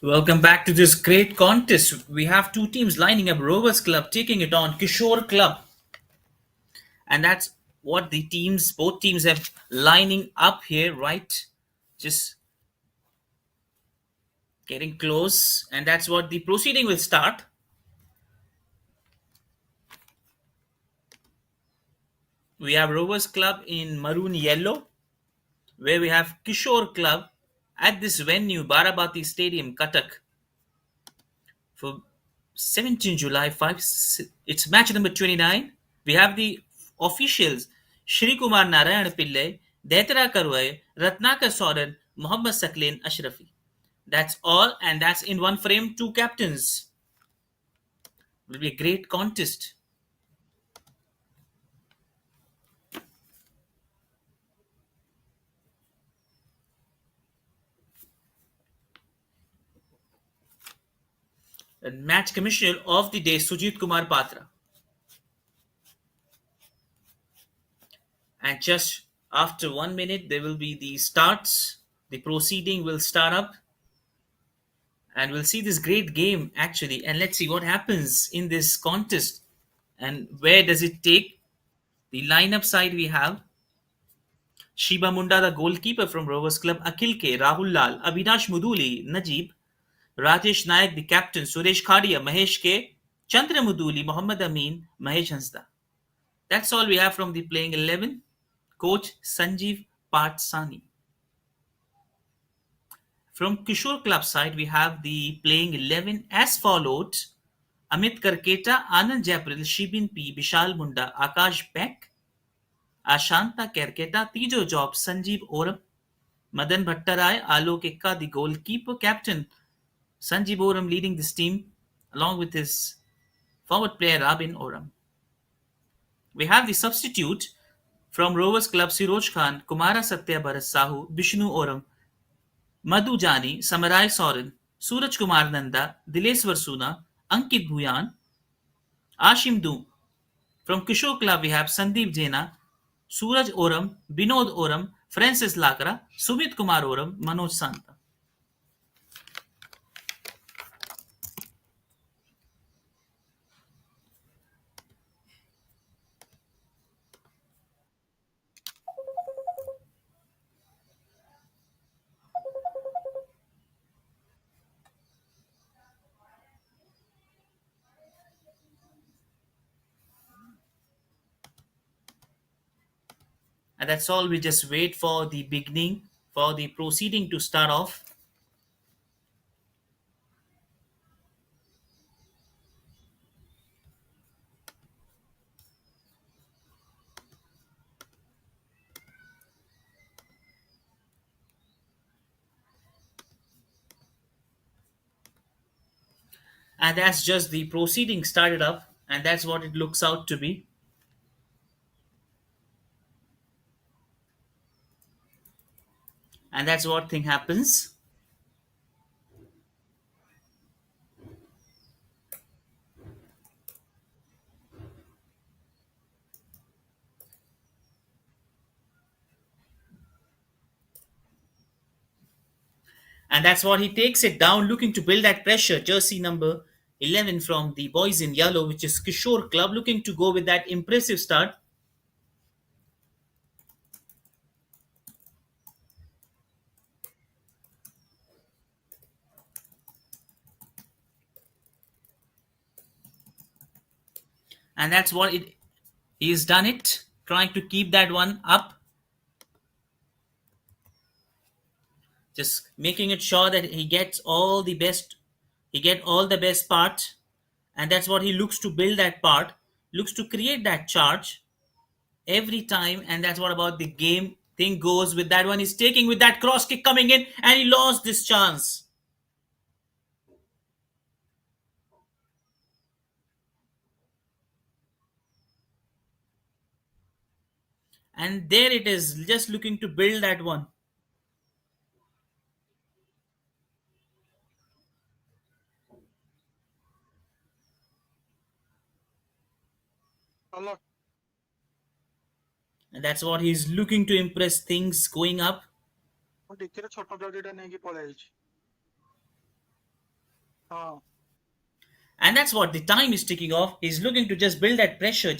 Welcome back to this great contest. We have two teams lining up, Rovers Club taking it on Kishore Club. And that's what both teams have lining up here, right? Just getting close. And that's what the proceeding will start. We have Rovers Club in maroon yellow, where we have Kishore Club at this venue, Barabati Stadium, Cuttack, for 17 July 5. It's match number 29. We have the officials Shri Kumar Narayan Pillai, Daitara Karwai, Ratnakar Soren, Muhammad Saklin Ashrafi. That's all, and that's in one frame, two captains. Will be a great contest. And match commissioner of the day, Sujit Kumar Patra. And just after 1 minute, there will be the starts. The proceeding will start up, and we'll see this great game actually. And let's see what happens in this contest and where does it take. The lineup side we have Shiba Munda, the goalkeeper from Rovers Club, Akhil K, Rahul Lal, Avinash Muduli, Najib, Rajesh Nayak, the captain, Suresh Khadia, Mahesh K, Chandra Muduli, Mohammad Amin, Mahesh Hansda. That's all we have from the playing 11. Coach Sanjeev Patsani. From Kishore Club side, we have the playing 11 as followed. Amit Karketa, Anand Japril, Shibin P, Vishal Munda, Akash Beck, Ashanta Kerketa, Tijo Job, Sanjeev Oram, Madan Bhattarai, Alok Ekka, the goalkeeper captain, Sanjeev Oram leading this team along with his forward player Rabin Oram. We have the substitute from Rovers Club Siroj Khan, Kumara Satya Bharat Sahu, Vishnu Oram, Madhu Jani, Samarai Soren, Suraj Kumar Nanda, Dileswar Suna, Ankit Bhuyan, Ashim Du. From Kishore Club we have Sandeep Jaina, Suraj Oram, Binod Oram, Francis Lakra, Sumit Kumar Oram, Manoj Santa. And that's all. We just wait for the beginning, for the proceeding to start off. And that's just the proceeding started up, and that's what it looks out to be. And that's what thing happens. And that's what he takes it down, looking to build that pressure. Jersey number 11 from the boys in yellow, which is Kishore Club, looking to go with that impressive start. And that's what it he's done it, trying to keep that one up, just making it sure that he get all the best part, and that's what he looks to build that part, looks to create that charge every time, and that's what about the game thing goes with that one. He's taking with that cross kick coming in, and he lost this chance. And there it is, just looking to build that one. Allah, And that's what he's looking to impress things going up. ମୁଁ ଟିକେରେ ଛୋଟ ଜରିଟା ନେଇକି ପଳେଇ ଆଇଛି। Oh, And that's what the time is ticking off. He's looking to just build that pressure.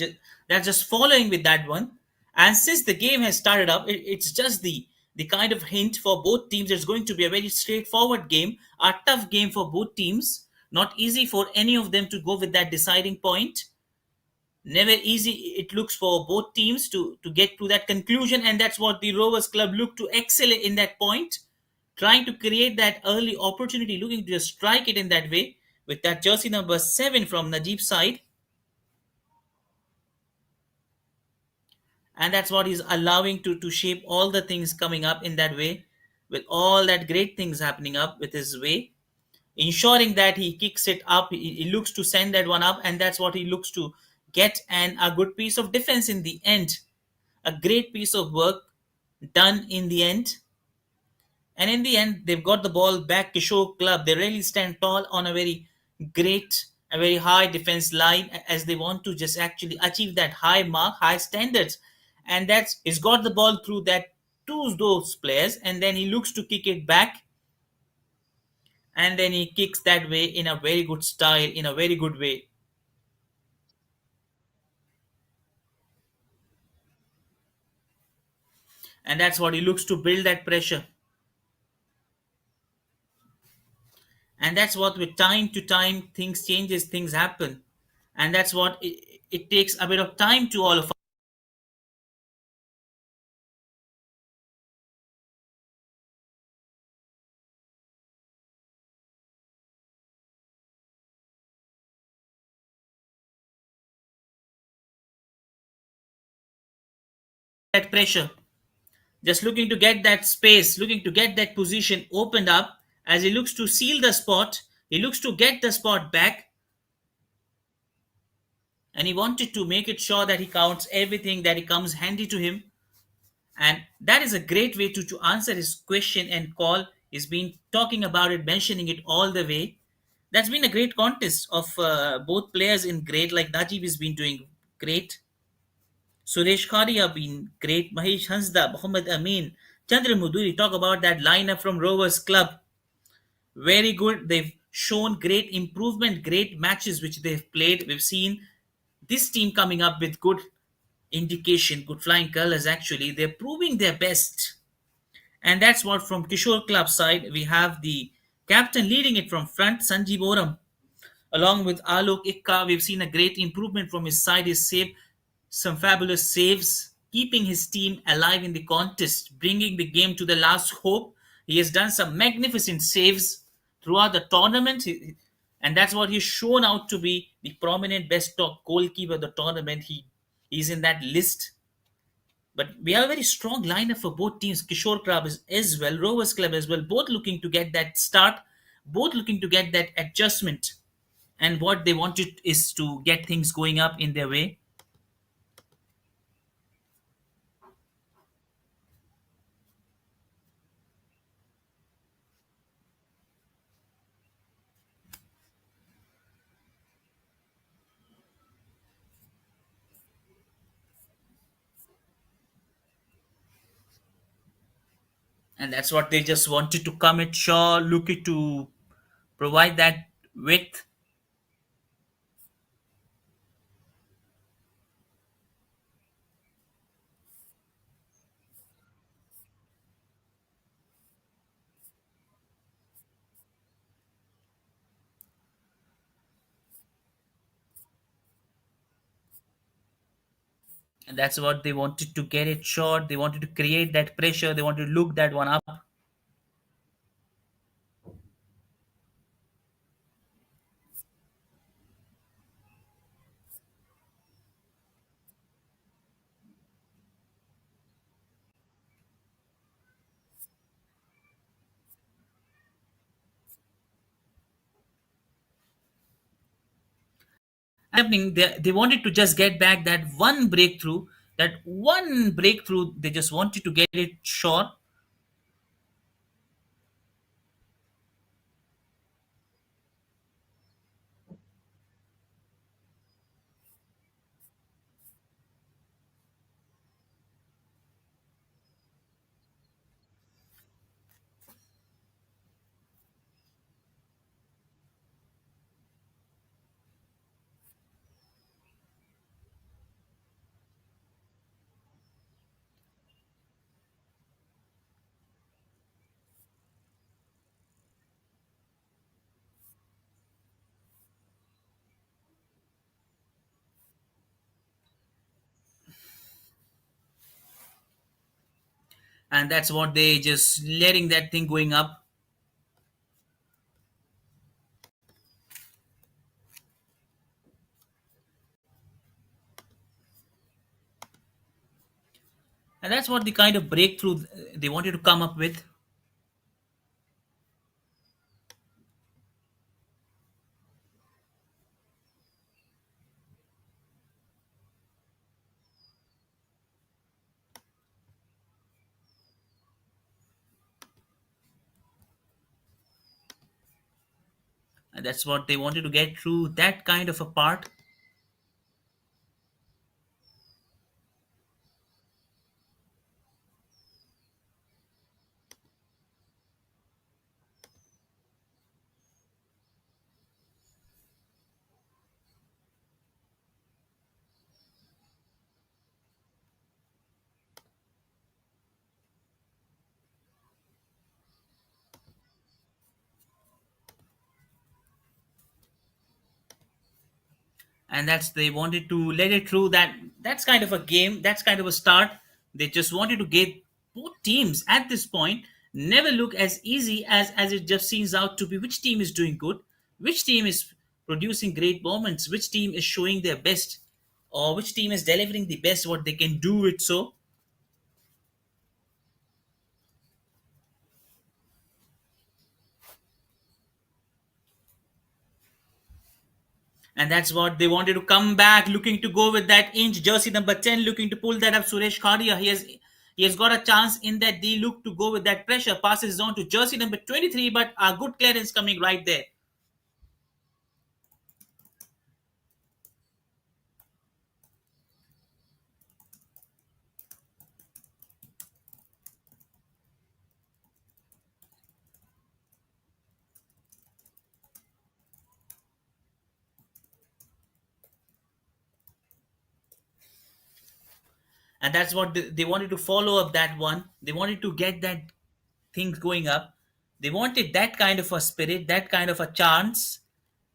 That's just following with that one. And since the game has started up, it's just the kind of hint for both teams. It's going to be a very straightforward game, a tough game for both teams. Not easy for any of them to go with that deciding point. Never easy it looks for both teams to get to that conclusion, and that's what the Rovers Club look to excel in that point, trying to create that early opportunity, looking to just strike it in that way with that jersey number 7 from Najib's side. And that's what he's allowing to shape all the things coming up in that way, with all that great things happening up with his way, ensuring that he kicks it up. He looks to send that one up, and that's what he looks to get, and a good piece of defense in the end, a great piece of work done in the end. And in the end, they've got the ball back. Kishore Club, they really stand tall on a very great, a very high defense line, as they want to just actually achieve that high mark, high standards. And that's he's got the ball through that to those players, and then he looks to kick it back, and then he kicks that way in a very good style, in a very good way. And that's what he looks to build that pressure. And that's what with time to time things changes, things happen. And that's what it takes a bit of time to all of that pressure, just looking to get that space, looking to get that position opened up. As he looks to seal the spot, he looks to get the spot back, and he wanted to make it sure that he counts everything that he comes handy to him. And that is a great way to answer his question and call. He's been talking about it, mentioning it all the way. That's been a great contest of both players in great, like Najib has been doing great. Suresh Khadi have been great. Mahesh Hansda, Muhammad Amin, Chandra Muduri. Talk about that lineup from Rovers Club. Very good. They've shown great improvement, great matches which they've played. We've seen this team coming up with good indication, good flying colors actually. They're proving their best. And that's what from Kishore Club side, we have the captain leading it from front, Sanjeev Oram. Along with Alok Ikka, we've seen a great improvement from his side. He's saved some fabulous saves, keeping his team alive in the contest, bringing the game to the last hope. He has done some magnificent saves throughout the tournament, and that's what he's shown out to be the prominent best top goalkeeper of the tournament. He's in that list. But we have a very strong lineup for both teams. Kishore Club is as well, Rovers Club as well, both looking to get that start, both looking to get that adjustment, and what they wanted is to get things going up in their way. And that's what they just wanted to commit, sure, looking to provide that width. And that's what they wanted to get it short. They wanted to create that pressure. They wanted to look that one up. Happening, they wanted to just get back that one breakthrough. That one breakthrough, they just wanted to get it short. and that's what they just letting that thing going up. And that's what the kind of breakthrough they wanted to come up with. And that's what they wanted to get through that kind of a part. And that's they wanted to let it through that. That's kind of a game, that's kind of a start. They just wanted to get both teams at this point never look as easy as it just seems out to be. Which team is doing good, which team is producing great moments, which team is showing their best, or which team is delivering the best what they can do it. So, and that's what they wanted to come back, looking to go with that inch jersey number 10, looking to pull that up. Suresh Khadia, he has got a chance in that D. Look to go with that pressure. Passes on to jersey number 23, but a good clearance coming right there. And that's what they wanted to follow up that one. They wanted to get that things going up. They wanted that kind of a spirit, that kind of a chance.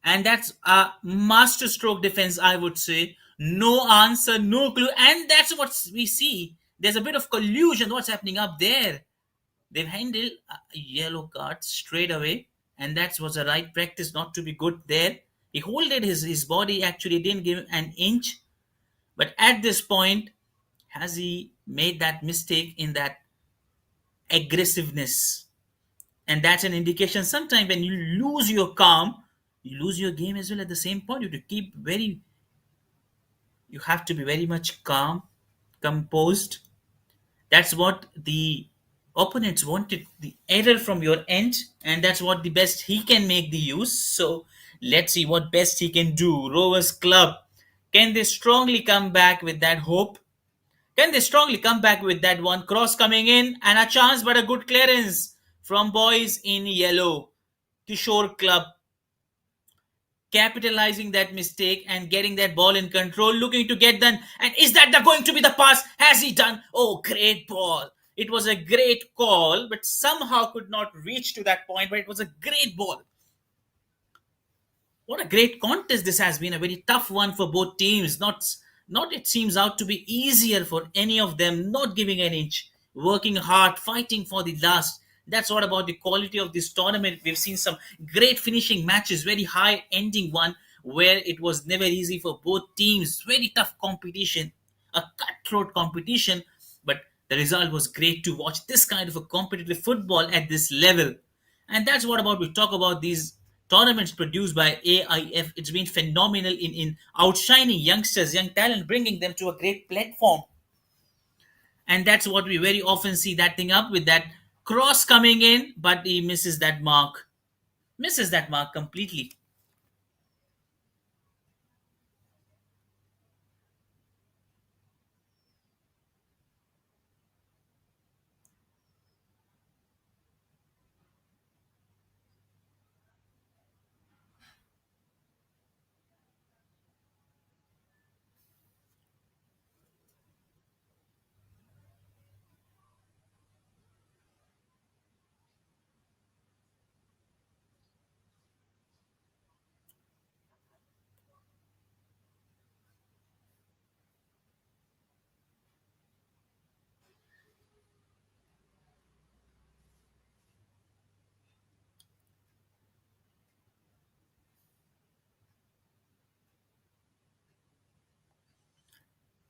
And that's a master stroke defense, I would say. No answer, no clue. And that's what we see. There's a bit of collusion. What's happening up there? They've handled a yellow card straight away. And that was the right practice not to be good there. He holded his body, actually didn't give him an inch. But at this point, has he made that mistake in that aggressiveness? And that's an indication sometimes when you lose your calm, you lose your game as well. At the same point, you have to be very much calm, composed. That's what the opponents wanted, the error from your end, and that's what the best he can make the use. So let's see what best he can do. Rovers Club, can they strongly come back with that hope? Can they strongly come back with that one? Cross coming in and a chance, but a good clearance from boys in yellow. Kishore Club capitalizing that mistake and getting that ball in control, looking to get them. And is that going to be the pass? Has he done? Oh, great ball. It was a great call, but somehow could not reach to that point. But it was a great ball. What a great contest this has been. A very tough one for both teams. Not it seems out to be easier for any of them. Not giving an inch, working hard, fighting for the last. That's what about the quality of this tournament. We've seen some great finishing matches, very high ending one where it was never easy for both teams. Very tough competition, a cutthroat competition, but the result was great to watch this kind of a competitive football at this level. And that's what about we talk about these tournaments produced by AIF. It's been phenomenal in outshining youngsters, young talent, bringing them to a great platform. And that's what we very often see that thing up with that cross coming in, but he misses that mark. Misses that mark completely.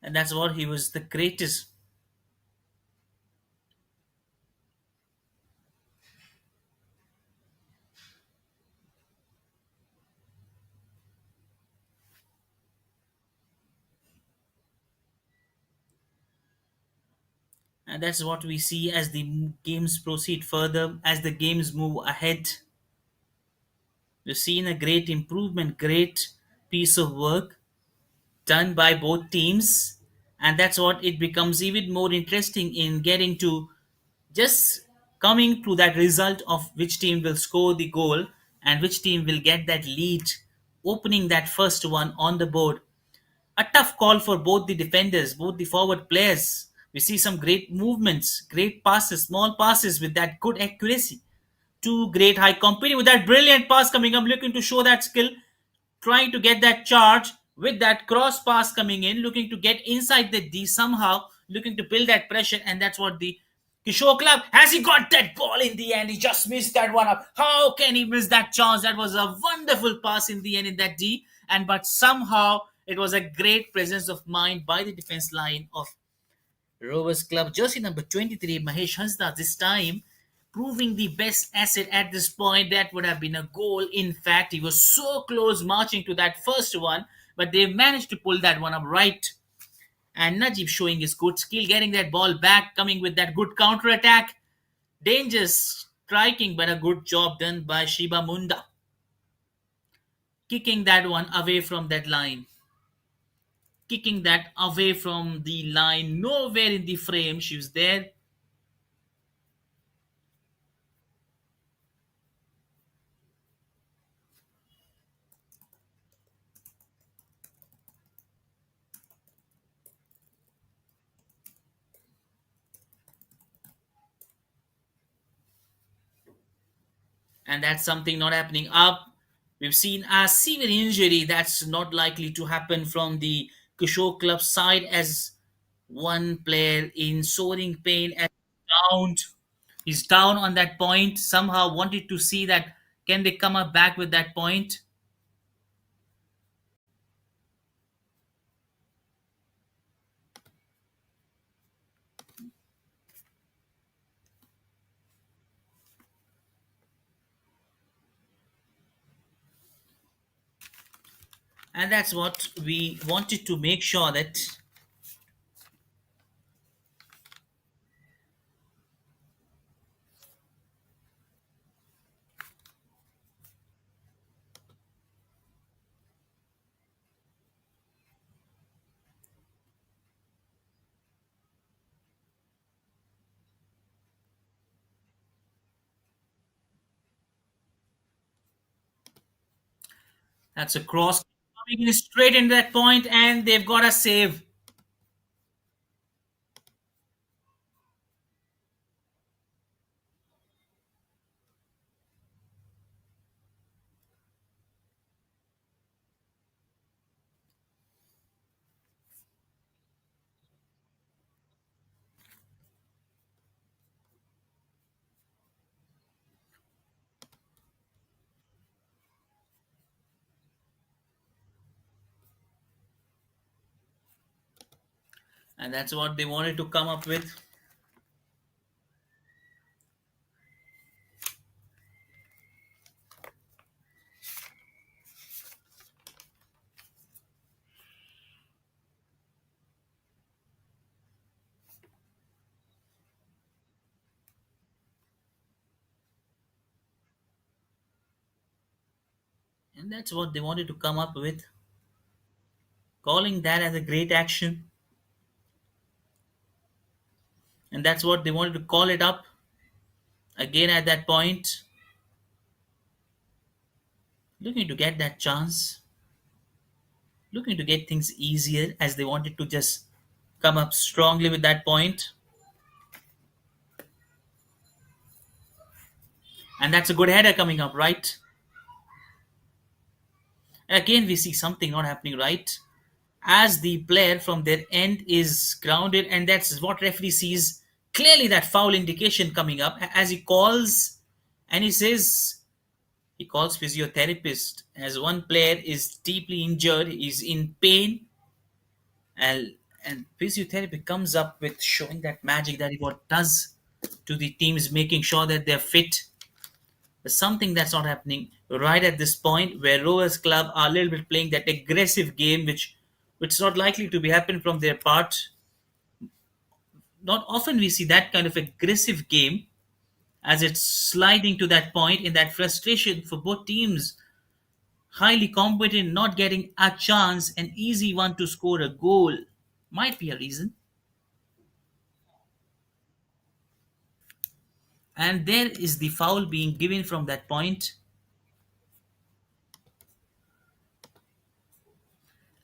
And that's what he was the greatest. And that's what we see as the games proceed further, as the games move ahead. We've seen a great improvement, great piece of work done by both teams. And that's what it becomes even more interesting in getting to just coming to that result of which team will score the goal and which team will get that lead, opening that first one on the board. A tough call for both the defenders, both the forward players. We see some great movements, great passes, small passes with that good accuracy. Two great high competing with that brilliant pass coming up, looking to show that skill, trying to get that charge with that cross pass coming in, looking to get inside the D somehow, looking to build that pressure, and that's what the Kishore Club has. He got that ball in the end. He just missed that one up. How can he miss that chance? That was a wonderful pass in the end in that D, and but somehow it was a great presence of mind by the defense line of Rovers Club. Jersey number 23, Mahesh Hansda, this time proving the best asset at this point. That would have been a goal. In fact, he was so close marching to that first one, but they managed to pull that one up right. And Najib showing his good skill, getting that ball back, coming with that good counter attack. Dangerous striking, but a good job done by Shiba Munda. Kicking that one away from that line. Kicking that away from the line. Nowhere in the frame. She was there. And that's something not happening up. We've seen a severe injury that's not likely to happen from the Kishore Club side, as one player in soaring pain and down. He's down on that point. Somehow wanted to see that can they come up back with that point. And that's what we wanted to make sure that. That's a cross coming in straight into that point, and they've got a save. And that's what they wanted to come up with. And that's what they wanted to come up with. Calling that as a great action. And that's what they wanted to call it up again at that point, looking to get that chance, looking to get things easier as they wanted to just come up strongly with that point. And that's a good header coming up, right? And again, we see something not happening right as the player from their end is grounded, and that's what referee sees clearly, that foul indication coming up as he calls, and he calls physiotherapist as one player is deeply injured, is in pain, and And physiotherapy comes up with showing that magic that it what does to the teams, making sure that they're fit. There's something that's not happening right at this point, where Rovers Club are a little bit playing that aggressive game, which is not likely to be happen from their part. Not often we see that kind of aggressive game, as it's sliding to that point in that frustration for both teams. Highly competent, not getting a chance, an easy one to score a goal might be a reason. And there is the foul being given from that point,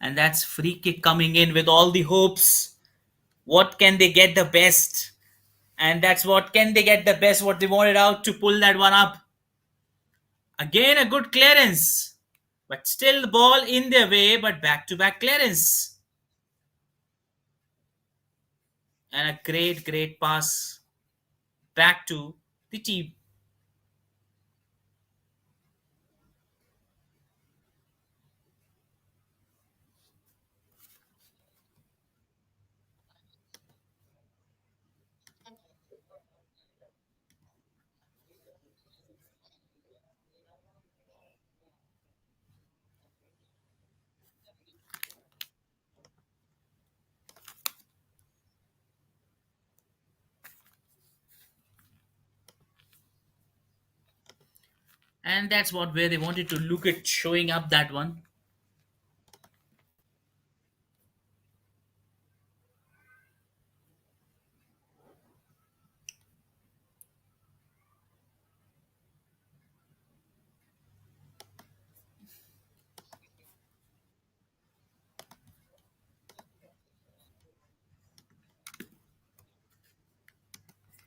and that's free kick coming in with all the hopes. What can they get the best? And that's what can they get the best, what they wanted out to pull that one up. Again, a good clearance, but still the ball in their way, but back to back clearance. And a great pass back to the team. And that's what where they wanted to look at showing up that one.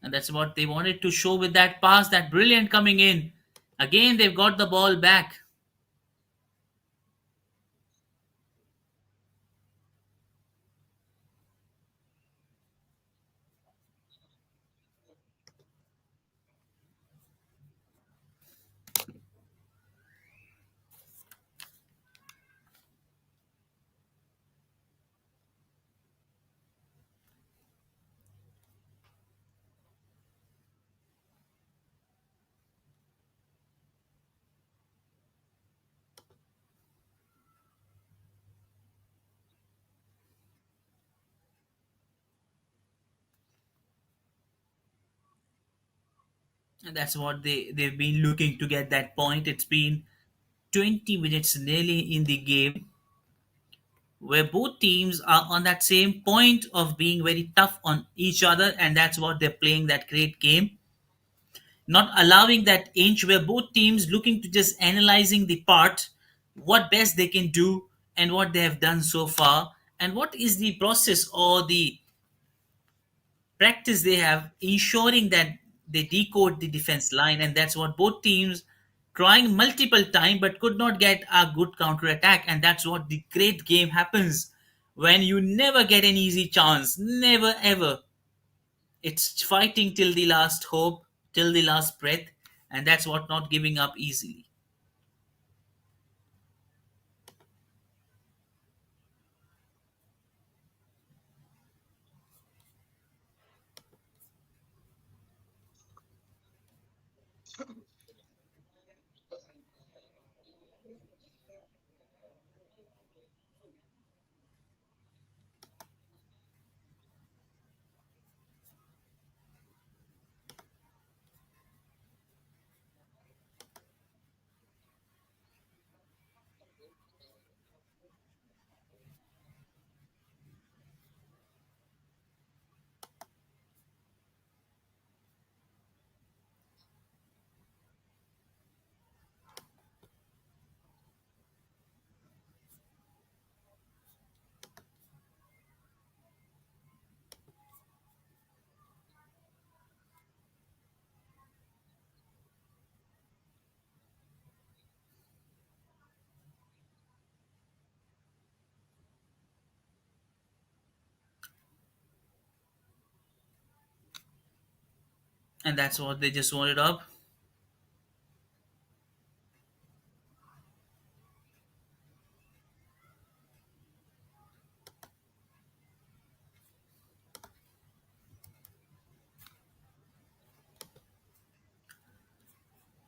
And that's what they wanted to show with that pass, that brilliant coming in. Again, they've got the ball back. And that's what they've been looking to get that point. It's been 20 minutes nearly in the game, where both teams are on that same point of being very tough on each other, and that's what they're playing that great game, not allowing that inch, where both teams looking to just analyzing the part, what best they can do and what they have done so far, and what is the process or the practice they have ensuring that they decode the defense line. And that's what both teams trying multiple times but could not get a good counter attack. And that's what the great game happens, when you never get an easy chance, never ever. It's fighting till the last hope, till the last breath, and that's what not giving up easily. And that's what they just wanted up.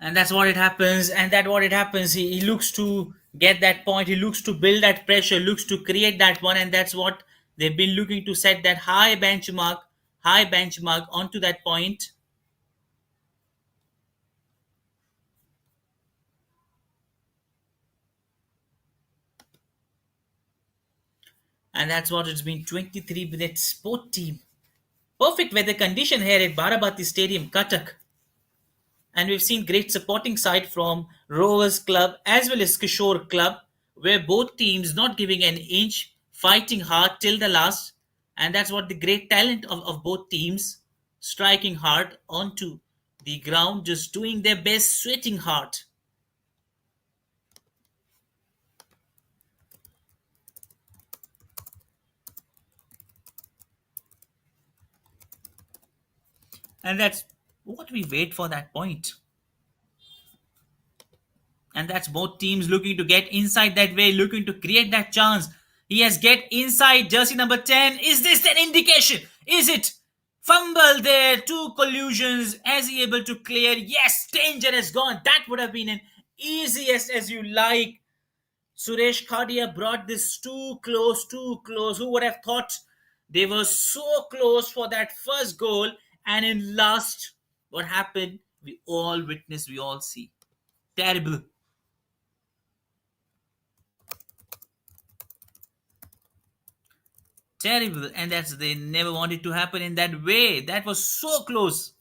And that's what it happens. And that what it happens. He looks to get that point. He looks to build that pressure. Looks to create that one, and that's what they've been looking to set that high benchmark onto that point. And that's what it's been. 23 minutes. Both team perfect weather condition here at Barabati Stadium, Cuttack. And we've seen great supporting side from Rovers Club as well as Kishore Club, where both teams not giving an inch, fighting hard till the last. And that's what the great talent of both teams, striking hard onto the ground, just doing their best, sweating hard. And that's what we wait for that point. And that's both teams looking to get inside that way, looking to create that chance. He has get inside jersey number 10. Is this an indication? Is it fumble there? Two collusions. As he able to clear? Yes, danger has gone. That would have been an easiest as you like. Suresh Khadia brought this too close, too close. Who would have thought they were so close for that first goal? And in last, what happened? We all witness, we all see. Terrible. Terrible. And that's they never wanted to happen in that way. That was so close.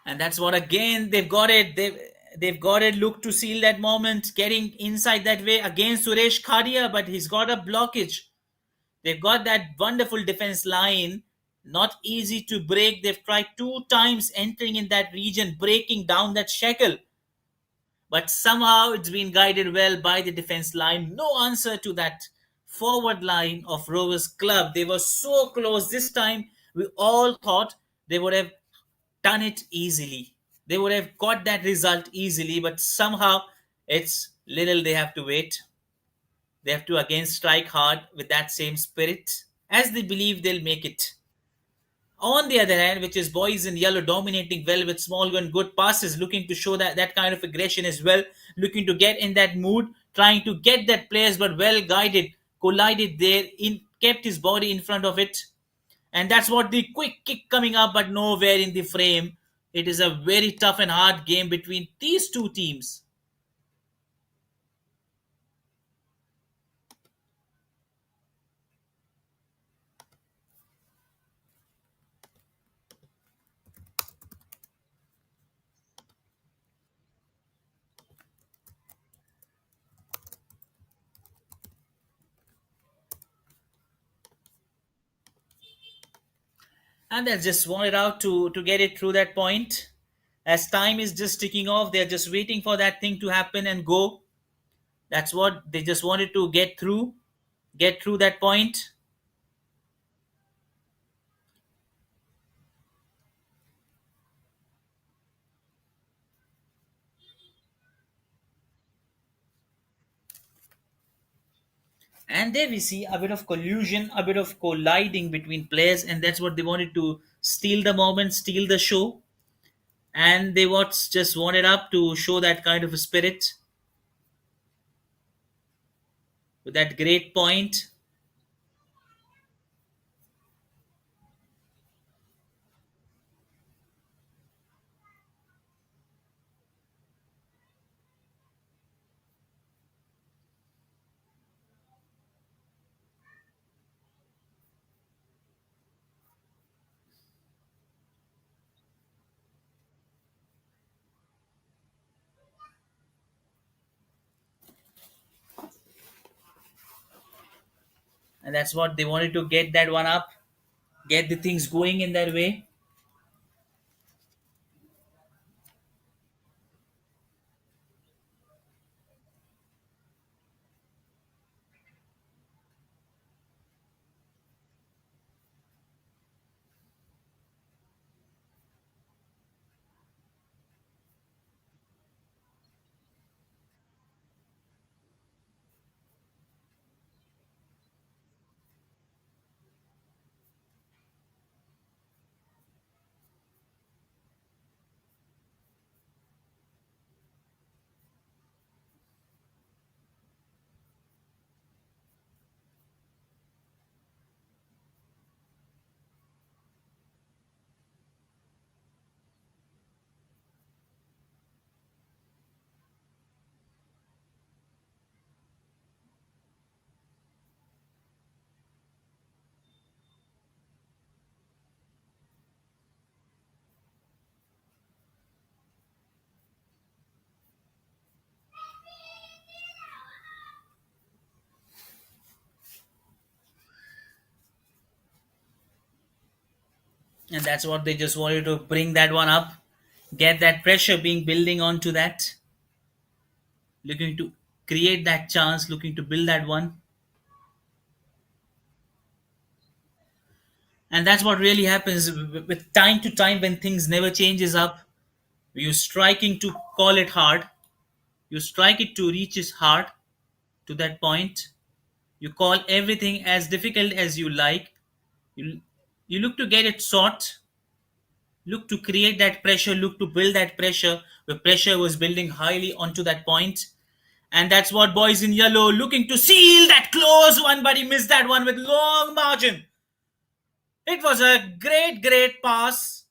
And that's what again they've got it. They've got it. Look to seal that moment, getting inside that way against Suresh Khadia, but he's got a blockage. They've got that wonderful defense line. Not easy to break. They've tried two times entering in that region, breaking down that shackle. But somehow it's been guided well by the defense line. No answer to that forward line of Rovers Club. They were so close this time. We all thought they would have done it easily. They would have got that result easily, but somehow it's little they have to wait. They have to again strike hard with that same spirit as they believe they'll make it. On the other hand, which is boys in yellow dominating well with small and good passes, looking to show that kind of aggression as well, looking to get in that mood, trying to get that players, but well guided, collided there, in kept his body in front of it, and that's what the quick kick coming up, but nowhere in the frame. It is a very tough and hard game between these two teams. And they just wanted out to get it through that point. As time is just ticking off, they're just waiting for that thing to happen and go. That's what they just wanted to get through that point. And there we see a bit of collusion, a bit of colliding between players, and that's what they wanted to steal the moment, steal the show. And they what just wanted up to show that kind of a spirit with that great point. And that's what they wanted to get that one up, get the things going in that way. And that's what they just wanted to bring that one up, get that pressure being building onto that, looking to create that chance, looking to build that one. And that's what really happens with time to time when things never changes up. You're striking to call it hard. You strike it to reach its heart to that point. You call everything as difficult as you like. You, you look to get it sought, look to create that pressure, look to build that pressure. The pressure was building highly onto that point. And that's what boys in yellow looking to seal that close one, but he missed that one with long margin. It was a great, great pass,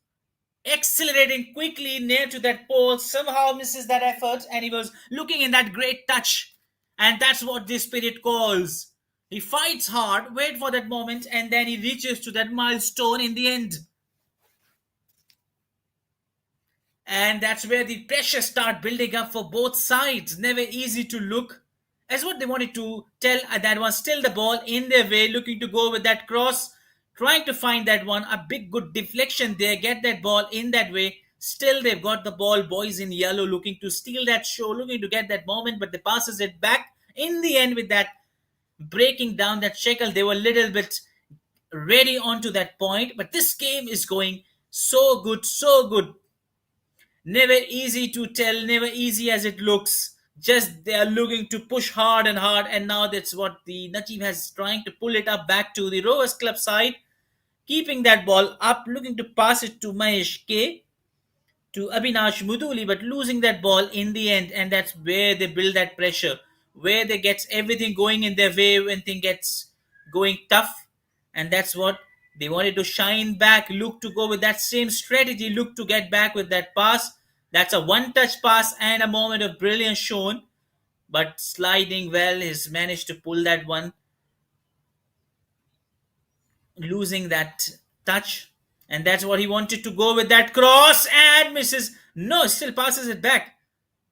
accelerating quickly near to that pole, somehow misses that effort, and he was looking in that great touch. And that's what this spirit calls. He fights hard, wait for that moment, and then he reaches to that milestone in the end. And that's where the pressure start building up for both sides. Never easy to look. As what they wanted to tell, that was still the ball in their way, looking to go with that cross, trying to find that one. A big good deflection there, get that ball in that way. Still, they've got the ball, boys in yellow, looking to steal that show, looking to get that moment, but they passes it back in the end with that breaking down that shekel. They were a little bit ready onto that point, but this game is going so good, so good. Never easy to tell, never easy as it looks. Just they are looking to push hard and hard, and now that's what the Najib has trying to pull it up back to the Rovers Club side, keeping that ball up, looking to pass it to Mahesh K, to Abhinash Muduli, but losing that ball in the end, and that's where they build that pressure, where they get everything going in their way when thing gets going tough, and that's what they wanted to shine back, look to go with that same strategy, look to get back with that pass. That's a one-touch pass and a moment of brilliance shown, but sliding well, he's managed to pull that one, losing that touch. And that's what he wanted to go with that cross and misses. No, still passes it back.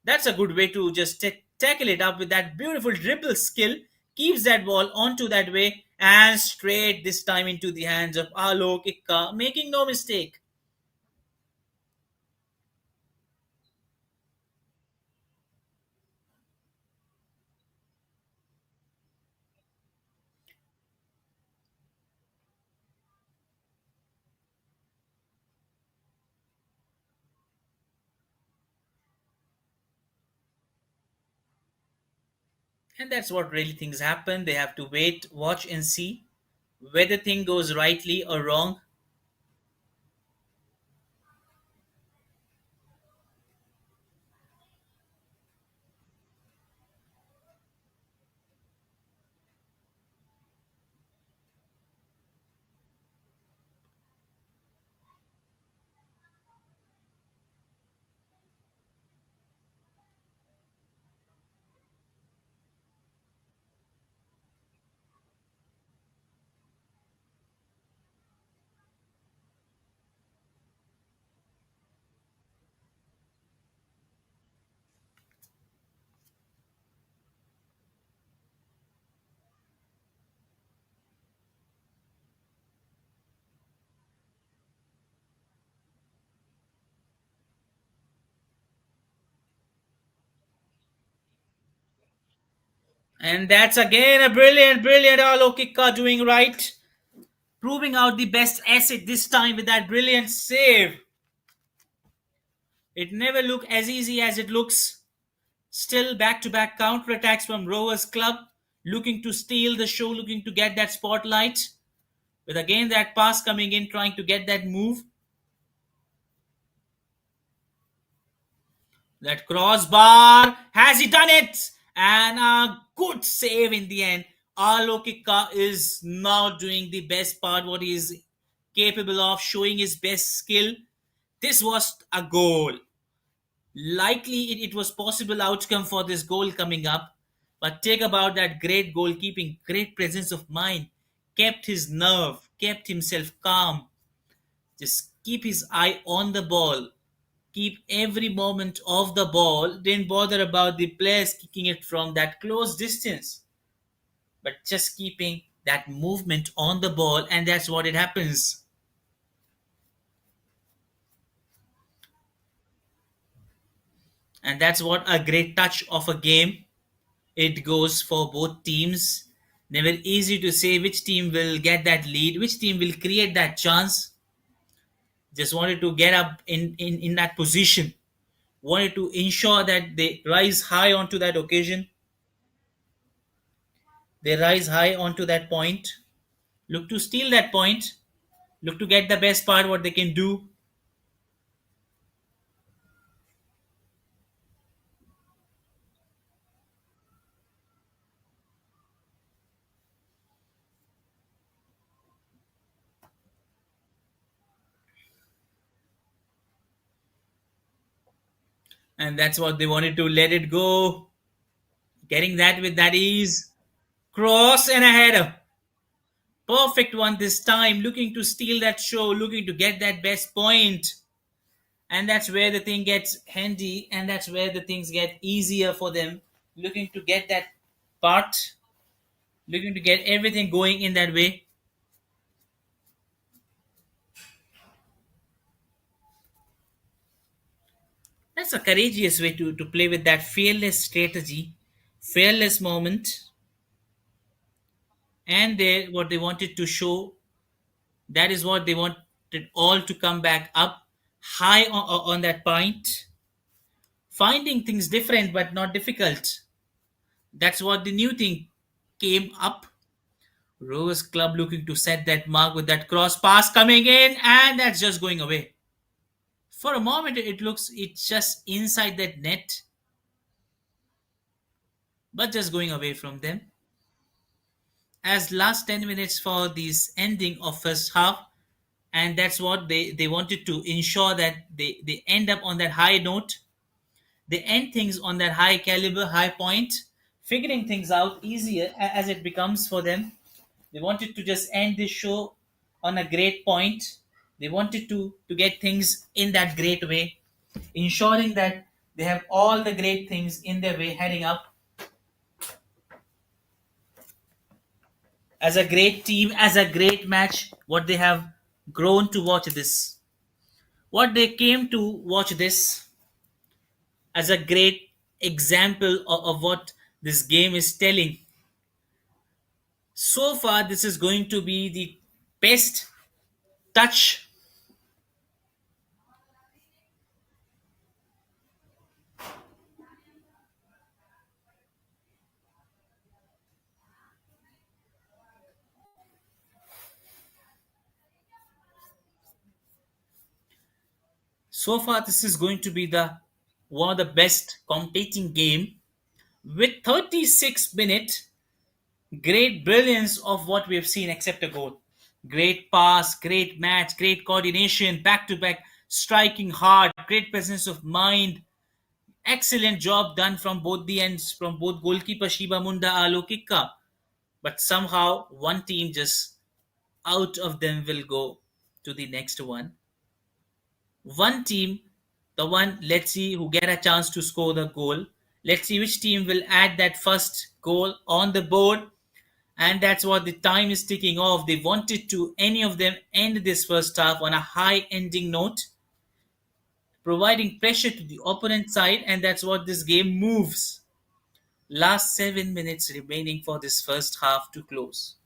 That's a good way to just tackle it up with that beautiful dribble skill. Keeps that ball onto that way and straight this time into the hands of Alok Ikka, making no mistake. And that's what really things happen. They have to wait, watch, and see whether thing goes rightly or wrong. And that's again a brilliant, brilliant Alok Ikka doing right, proving out the best asset this time with that brilliant save. It never looked as easy as it looks. Still back to back counter attacks from Rovers Club, looking to steal the show, looking to get that spotlight. With again that pass coming in, trying to get that move. That crossbar. Has he done it? And a good save in the end. Alokika is now doing the best part, what he is capable of, showing his best skill. This was a goal. Likely it was possible outcome for this goal coming up, but take about that great goalkeeping, great presence of mind, kept his nerve, kept himself calm, just keep his eye on the ball, keep every moment of the ball, didn't bother about the players kicking it from that close distance, but just keeping that movement on the ball, and that's what it happens. And that's what a great touch of a game. It goes for both teams. Never easy to say which team will get that lead, which team will create that chance. Just wanted to get up in that position, wanted to ensure that they rise high onto that occasion, they rise high onto that point, look to steal that point, look to get the best part what they can do. And that's what they wanted to let it go, getting that with that ease. Cross and a header. Perfect one this time, looking to steal that show, looking to get that best point. And that's where the thing gets handy, and that's where the things get easier for them. Looking to get that part, looking to get everything going in that way. That's a courageous way to play with that fearless strategy, fearless moment. And they what they wanted to show, that is what they wanted all to come back up high on that point, finding things different but not difficult. That's what the new thing came up. Rovers Club looking to set that mark with that cross pass coming in, and that's just going away. For a moment, it looks it's just inside that net, but just going away from them. As last 10 minutes for this ending of first half, and that's what they wanted to ensure that they end up on that high note. They end things on that high caliber, high point, figuring things out easier as it becomes for them. They wanted to just end this show on a great point. They wanted to get things in that great way, ensuring that they have all the great things in their way heading up. As a great team, as a great match, what they have grown to watch this. What they came to watch this as a great example of what this game is telling. So far, this is going to be the best touch. So far, this is going to be the one of the best competing game with 36 minute great brilliance of what we have seen except a goal. Great pass, great match, great coordination, back to back, striking hard, great presence of mind. Excellent job done from both the ends, from both goalkeeper Shiba Munda Alokika. But somehow one team just out of them will go to the next one. One team, the one, let's see who get a chance to score the goal. Let's see which team will add that first goal on the board. And that's what the time is ticking off. They wanted to, any of them, end this first half on a high ending note, providing pressure to the opponent side, and that's what this game moves. Last 7 minutes remaining for this first half to close.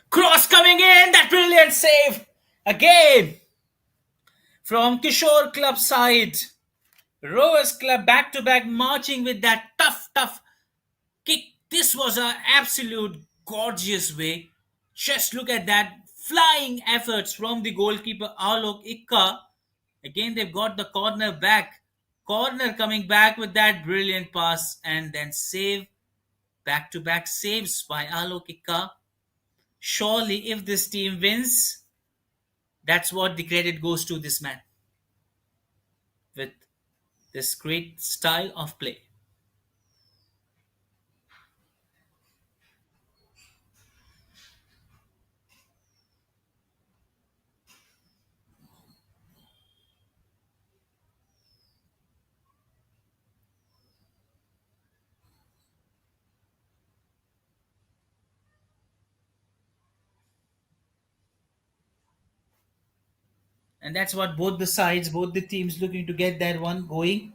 Cross coming in, that brilliant save again from Kishore Club side. Rovers Club back to back marching with that tough kick. This was an absolute gorgeous way. Just look at that flying efforts from the goalkeeper Alok Ikka. Again, they've got the corner back. Corner coming back with that brilliant pass and then save. Back to back saves by Alok Ikka. Surely, if this team wins, that's what the credit goes to this man with this great style of play. And that's what both the sides, both the teams looking to get that one going.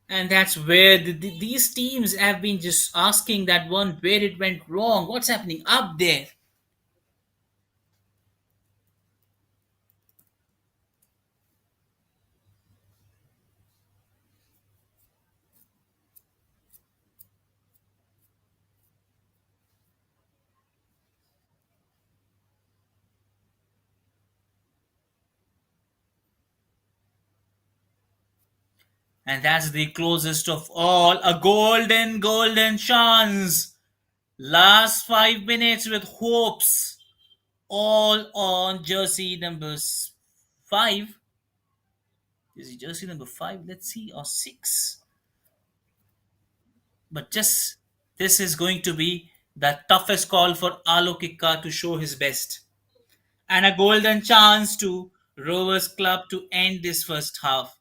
And that's where these teams have been just asking that one where it went wrong, what's happening up there. And that's the closest of all, a golden chance. Last 5 minutes with hopes all on jersey numbers 5. Is it jersey number 5? Let's see, or 6. But just this is going to be the toughest call for Alokika to show his best. And a golden chance to Rovers Club to end this first half.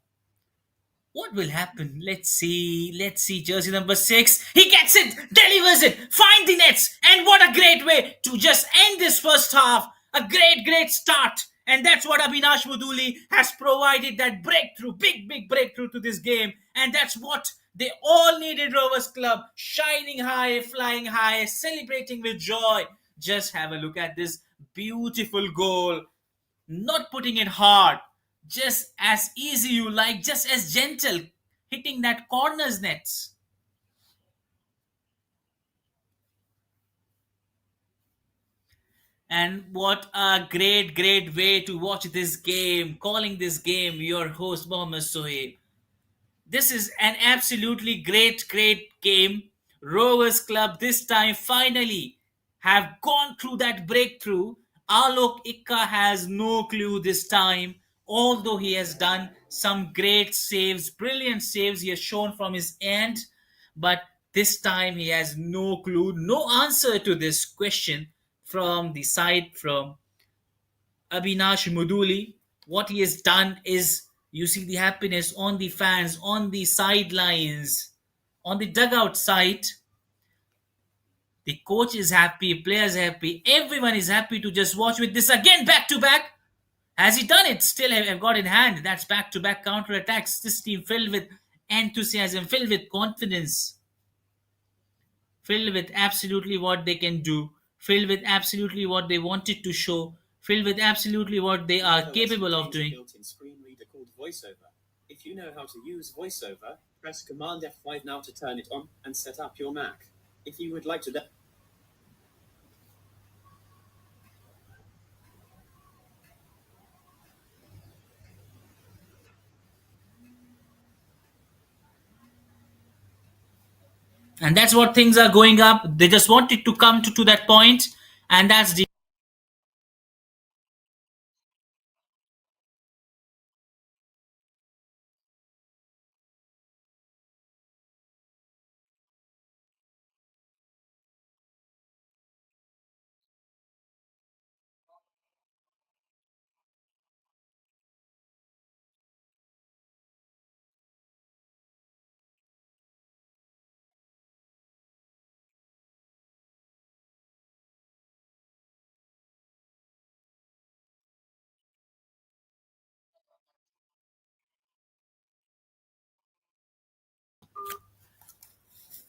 What will happen? Let's see. Let's see. Jersey number 6. He gets it, delivers it, find the nets. And what a great way to just end this first half. A great start. And that's what Abhinash Muduli has provided, that breakthrough, big breakthrough to this game. And that's what they all needed. Rovers Club shining high, flying high, celebrating with joy. Just have a look at this beautiful goal, not putting it hard, just as easy you like, just as gentle, hitting that corners nets. And what a great way to watch this game. Calling this game, your host Mohammed Sohaib. This is an absolutely great game. Rovers Club this time finally have gone through that breakthrough. Alok Ikka has no clue this time, although he has done some great saves, brilliant saves he has shown from his end. But this time he has no clue, no answer to this question from the side from Abhinash Muduli. What he has done is, you see the happiness on the fans, on the sidelines, on the dugout side. The coach is happy, players happy, everyone is happy to just watch with this again back to back. Has he done it? Still have got in hand. That's back to back counter attacks. This team filled with enthusiasm, filled with confidence, filled with absolutely what they can do, filled with absolutely what they wanted to show, filled with absolutely what they are capable of doing. Built-in screen reader called VoiceOver. If you know how to use VoiceOver, press Command F5 now to turn it on and set up your Mac. If you would like to And that's what things are going up. They just wanted to come to that point, and that's the.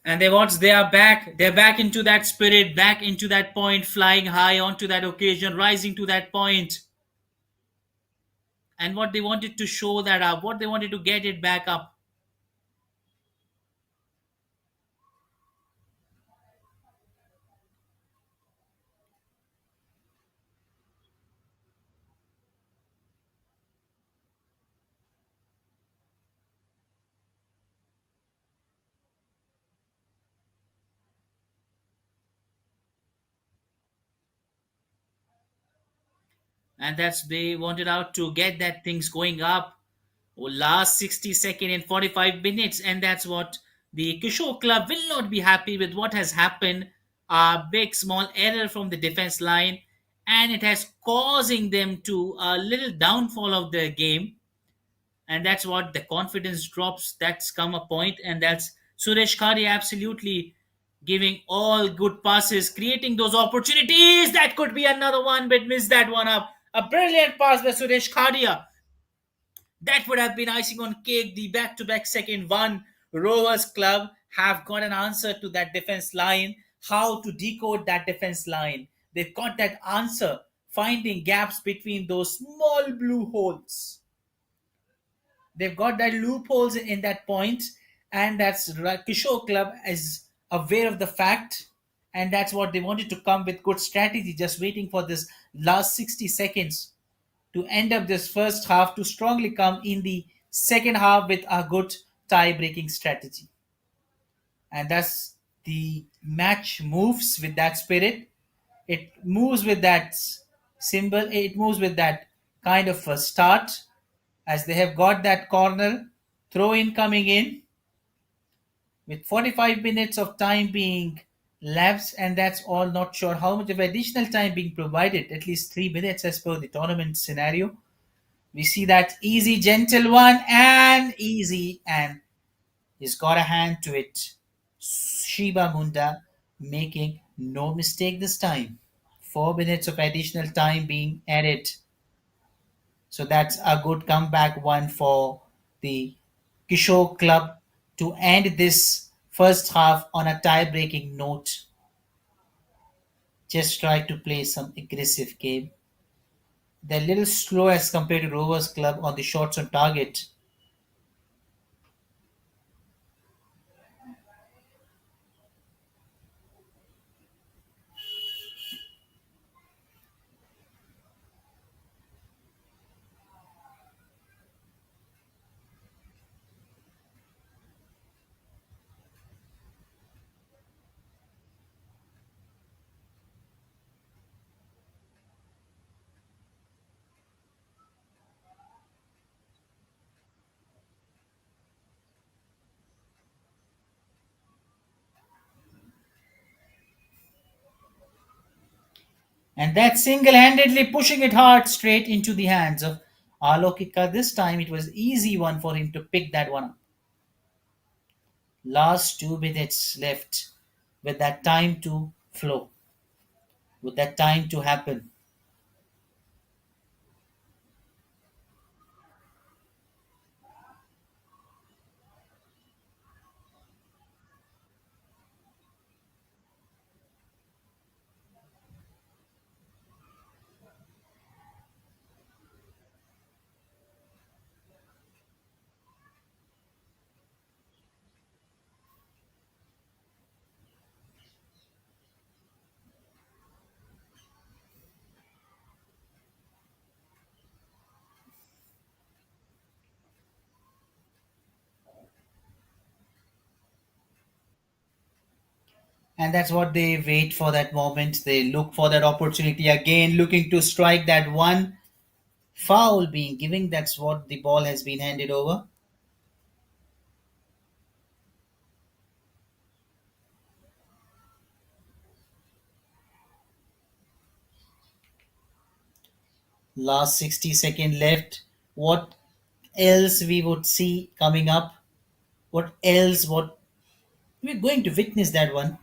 And they are back. They're back into that spirit, back into that point, flying high onto that occasion, rising to that point. And what they wanted to show that up, what they wanted to get it back up. and that's they wanted out to get that things going up. Last 60 seconds in 45 minutes, and that's what the Kishore Club will not be happy with what has happened. A big small error from the defense line, and it has causing them to a little downfall of the game, and that's what the confidence drops. That's come a point, and that's Suresh Khare absolutely giving all good passes, creating those opportunities. That could be another one, but missed that one up. A brilliant pass by Suresh Khadia. That would have been icing on cake. The back-to-back second one. Rovers Club have got an answer to that defense line. How to decode that defense line? They've got that answer, finding gaps between those small blue holes. They've got that loopholes in that point, and that's Kishore Club is aware of the fact, and that's what they wanted to come with good strategy, just waiting for this last 60 seconds to end up this first half to strongly come in the second half with a good tie-breaking strategy. And thus the match moves with that spirit. It moves with that symbol. It moves with that kind of a start as they have got that corner throw in coming in with 45 minutes of time being lapsed, and that's all. Not sure how much of additional time being provided, at least 3 minutes as per the tournament scenario. We see that easy, gentle one, and easy, and he's got a hand to it. Shiba Munda making no mistake this time. 4 minutes of additional time being added. So that's a good comeback one for the Kishore Club to end this first half on a tie breaking note. Just try to play some aggressive game. They're a little slow as compared to Rovers Club on the shots on target. And that single-handedly pushing it hard straight into the hands of Alokika. This time it was easy one for him to pick that one up. Last 2 minutes left with that time to flow, with that time to happen. And that's what they wait for, that moment. They look for that opportunity again, looking to strike that one. Foul being given. That's what the ball has been handed over. Last 60 seconds left. What else we would see coming up? What else? What we're going to witness that one.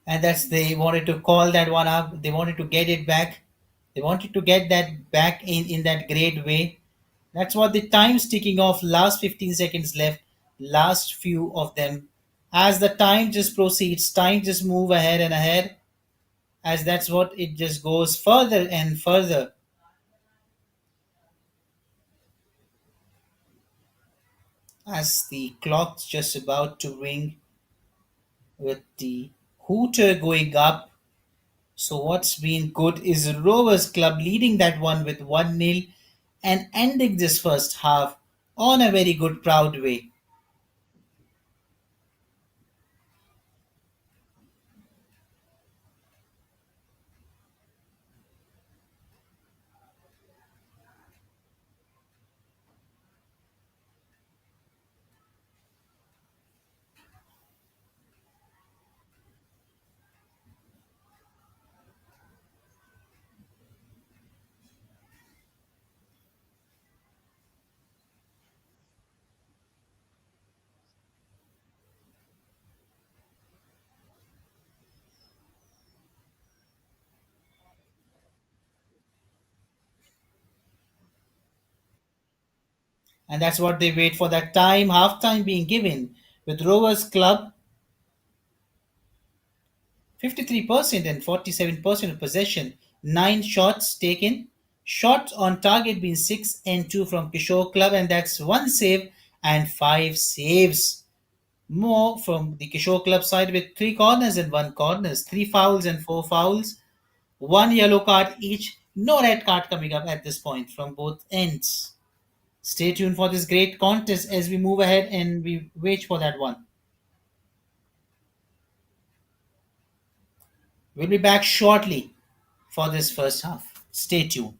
And that's they wanted to call that one up. They wanted to get it back. They wanted to get that back in that great way. That's what the time's ticking off. Last 15 seconds left. Last few of them. As the time just proceeds, time just move ahead and ahead. As that's what it just goes further and further. As the clock's just about to ring with the hooter going up. So what's been good is Rovers Club leading that one with 1-0 and ending this first half on a very good proud way. And that's what they wait for, that time, half time being given with Rovers Club 53% and 47% of possession, 9 shots taken, shots on target being 6 and 2 from Kishore Club, and that's 1 save and 5 saves. More from the Kishore Club side with 3 corners and 1 corners, 3 fouls and 4 fouls, 1 yellow card each, no red card coming up at this point from both ends. Stay tuned for this great contest as we move ahead and we wait for that one. We'll be back shortly for this first half. Stay tuned.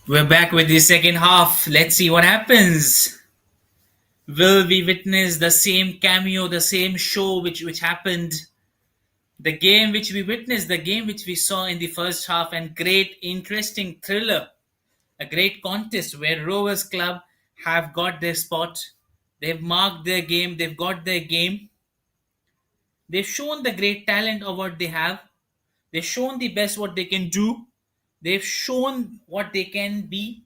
We're back with the second half. Let's see what happens. Will we witness the same cameo, the same show which happened? The game which we witnessed, the game which we saw in the first half, and great, interesting thriller, a great contest where Rovers Club have got their spot. They've marked their game, they've got their game. They've shown the great talent of what they have. They've shown the best what they can do. They've shown what they can be.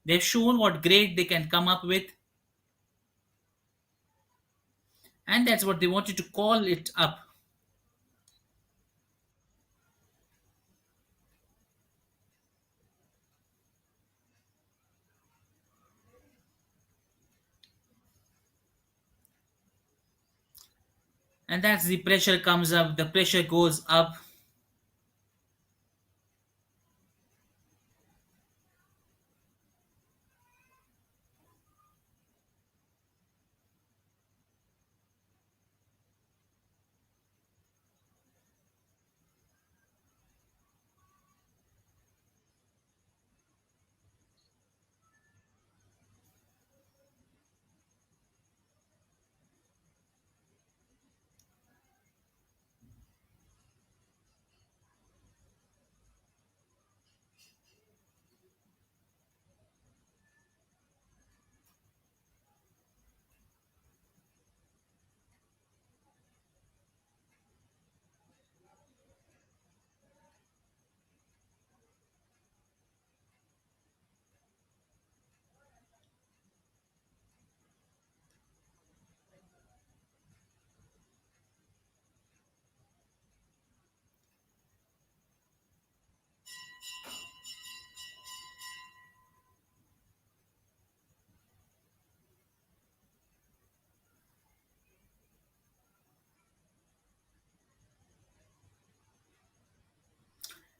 They've shown what great they can come up with. And that's what they wanted to call it up. And that's the pressure comes up, the pressure goes up.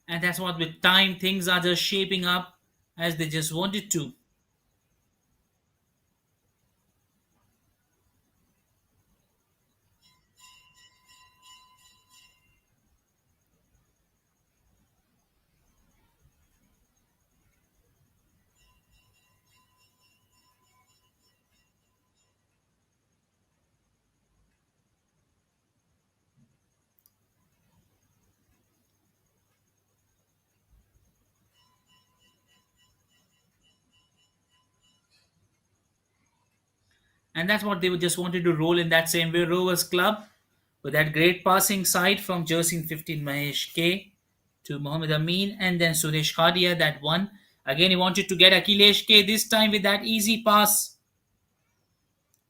And that's what with time things are just shaping up as they just wanted to. And that's what they just wanted to roll in that same way. Rovers Club with that great passing side from jersey 15 Mahesh K to Mohammad Amin and then Suresh Khadia that one. Again, he wanted to get Akhilesh K this time with that easy pass.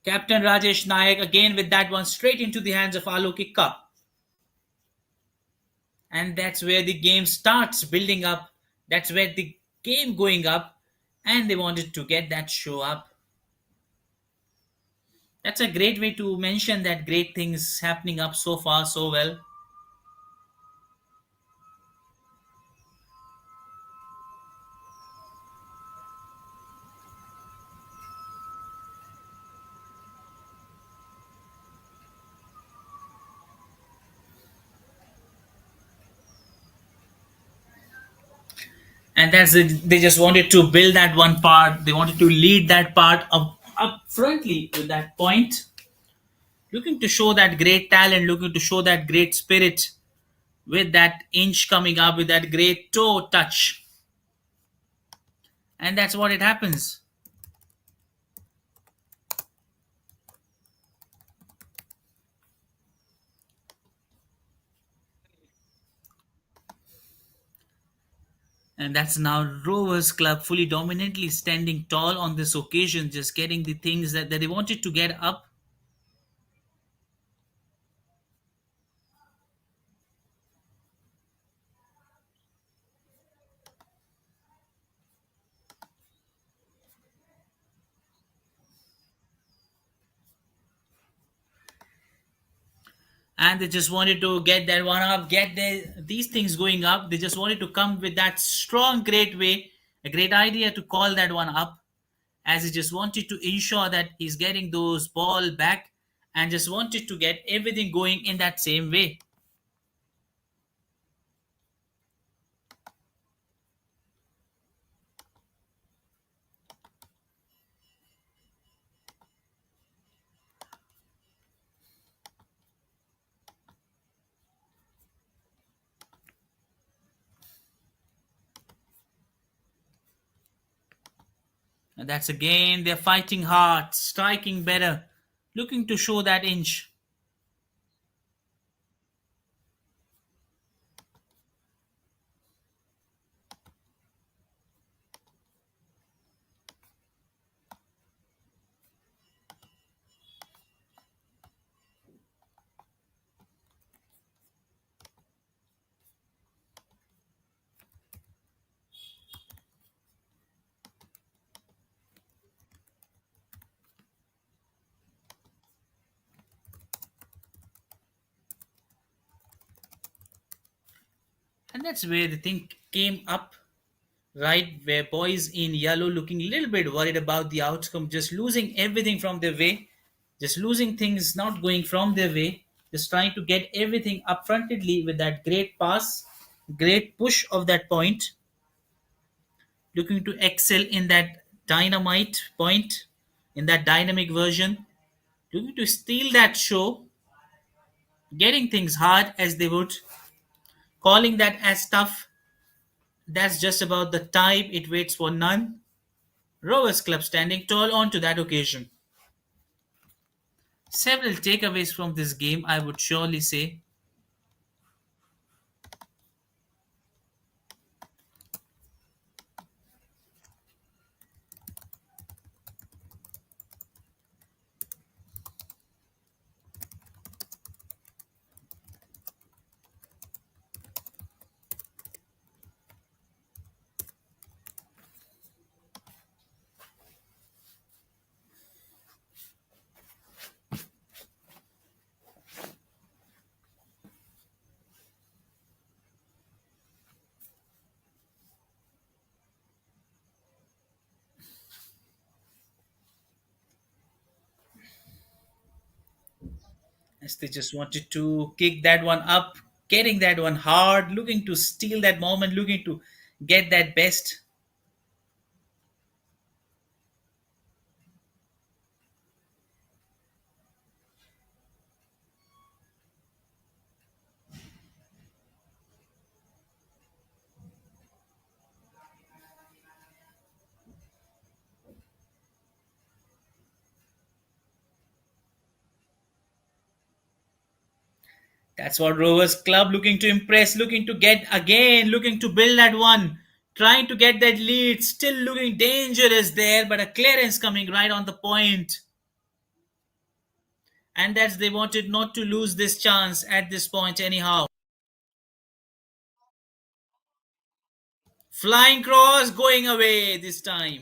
Captain Rajesh Nayak again with that one straight into the hands of Alok Ikka. And that's where the game starts building up. That's where the game going up. And they wanted to get that show up. That's a great way to mention that great things happening up so far so well. And they just wanted to build that one part. They wanted to lead that part up frontly with that point, looking to show that great talent, looking to show that great spirit with that inch coming up with that great toe touch. And that's what it happens. And that's now Rovers Club fully dominantly standing tall on this occasion, just getting the things that they wanted to get up. And they just wanted to get that one up, get these things going up. They just wanted to come with that strong, great way, a great idea to call that one up, as he just wanted to ensure that he's getting those ball back and just wanted to get everything going in that same way. And that's again, they're fighting hard, striking better, looking to show that inch. And that's where the thing came up, right? Where boys in yellow looking a little bit worried about the outcome, just losing everything from their way, just losing things not going from their way, just trying to get everything upfrontedly with that great pass, great push of that point, looking to excel in that dynamite point, in that dynamic version, looking to steal that show, getting things hard as they would, calling that as tough. That's just about the time it waits for none. Rovers Club standing tall onto that occasion. Several takeaways from this game, I would surely say. As they just wanted to kick that one up, getting that one hard, looking to steal that moment, looking to get that best. That's what Rovers Club looking to impress, looking to get again, looking to build that one, trying to get that lead, still looking dangerous there, but a clearance coming right on the point. And that's they wanted not to lose this chance at this point anyhow. Flying cross going away this time.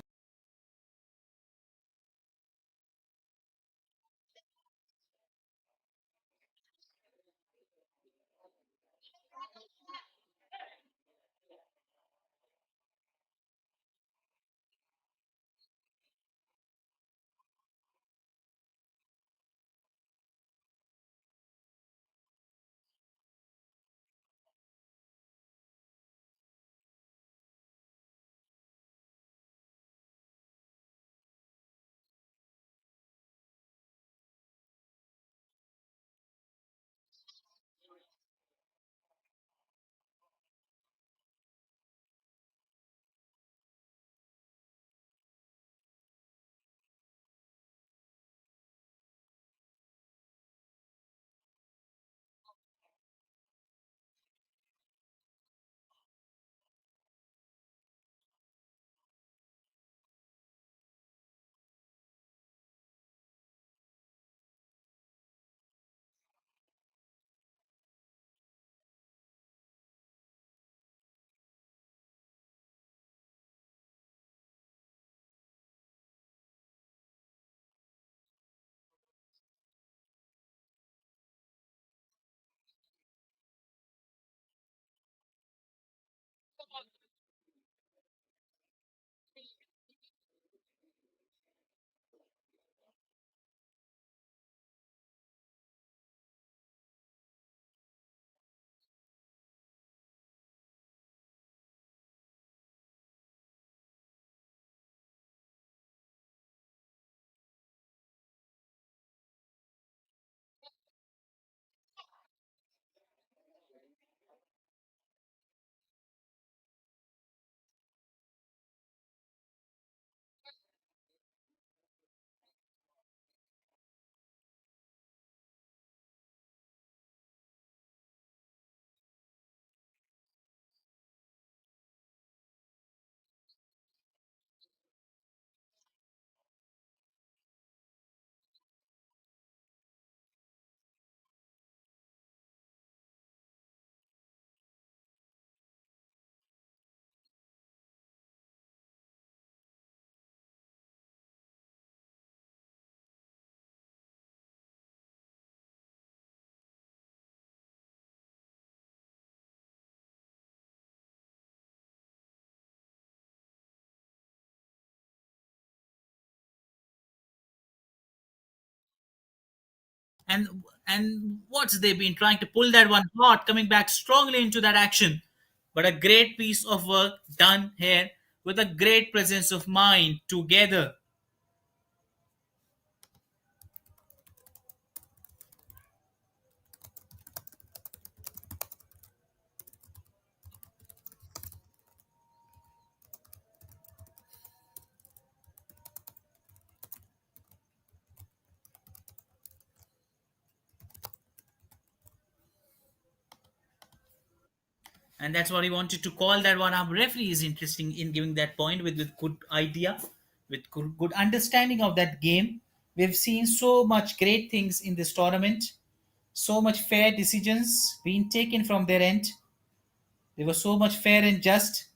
And what's they been trying to pull that one hard, coming back strongly into that action. But a great piece of work done here with a great presence of mind together. And that's what he wanted to call that one. Our referee is interesting in giving that point with good idea, with good understanding of that game. We've seen so much great things in this tournament, so much fair decisions being taken from their end. They were so much fair and just,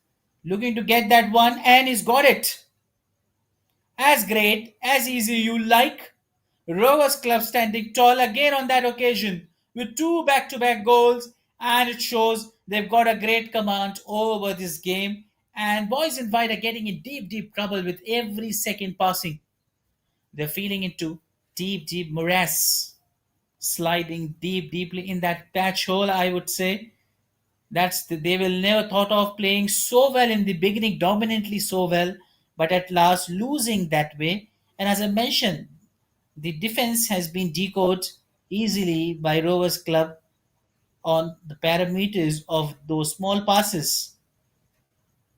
looking to get that one, and he's got it. As great, as easy you like. Rovers Club standing tall again on that occasion with two back to back goals, and it shows they've got a great command over this game. And boys in white are getting in deep, deep trouble with every second passing. They're feeling into deep, deep morass, sliding deep, deeply in that patch hole, I would say. They will never thought of playing so well in the beginning, dominantly so well, but at last losing that way. And as I mentioned, the defense has been decoded easily by Rovers Club on the parameters of those small passes.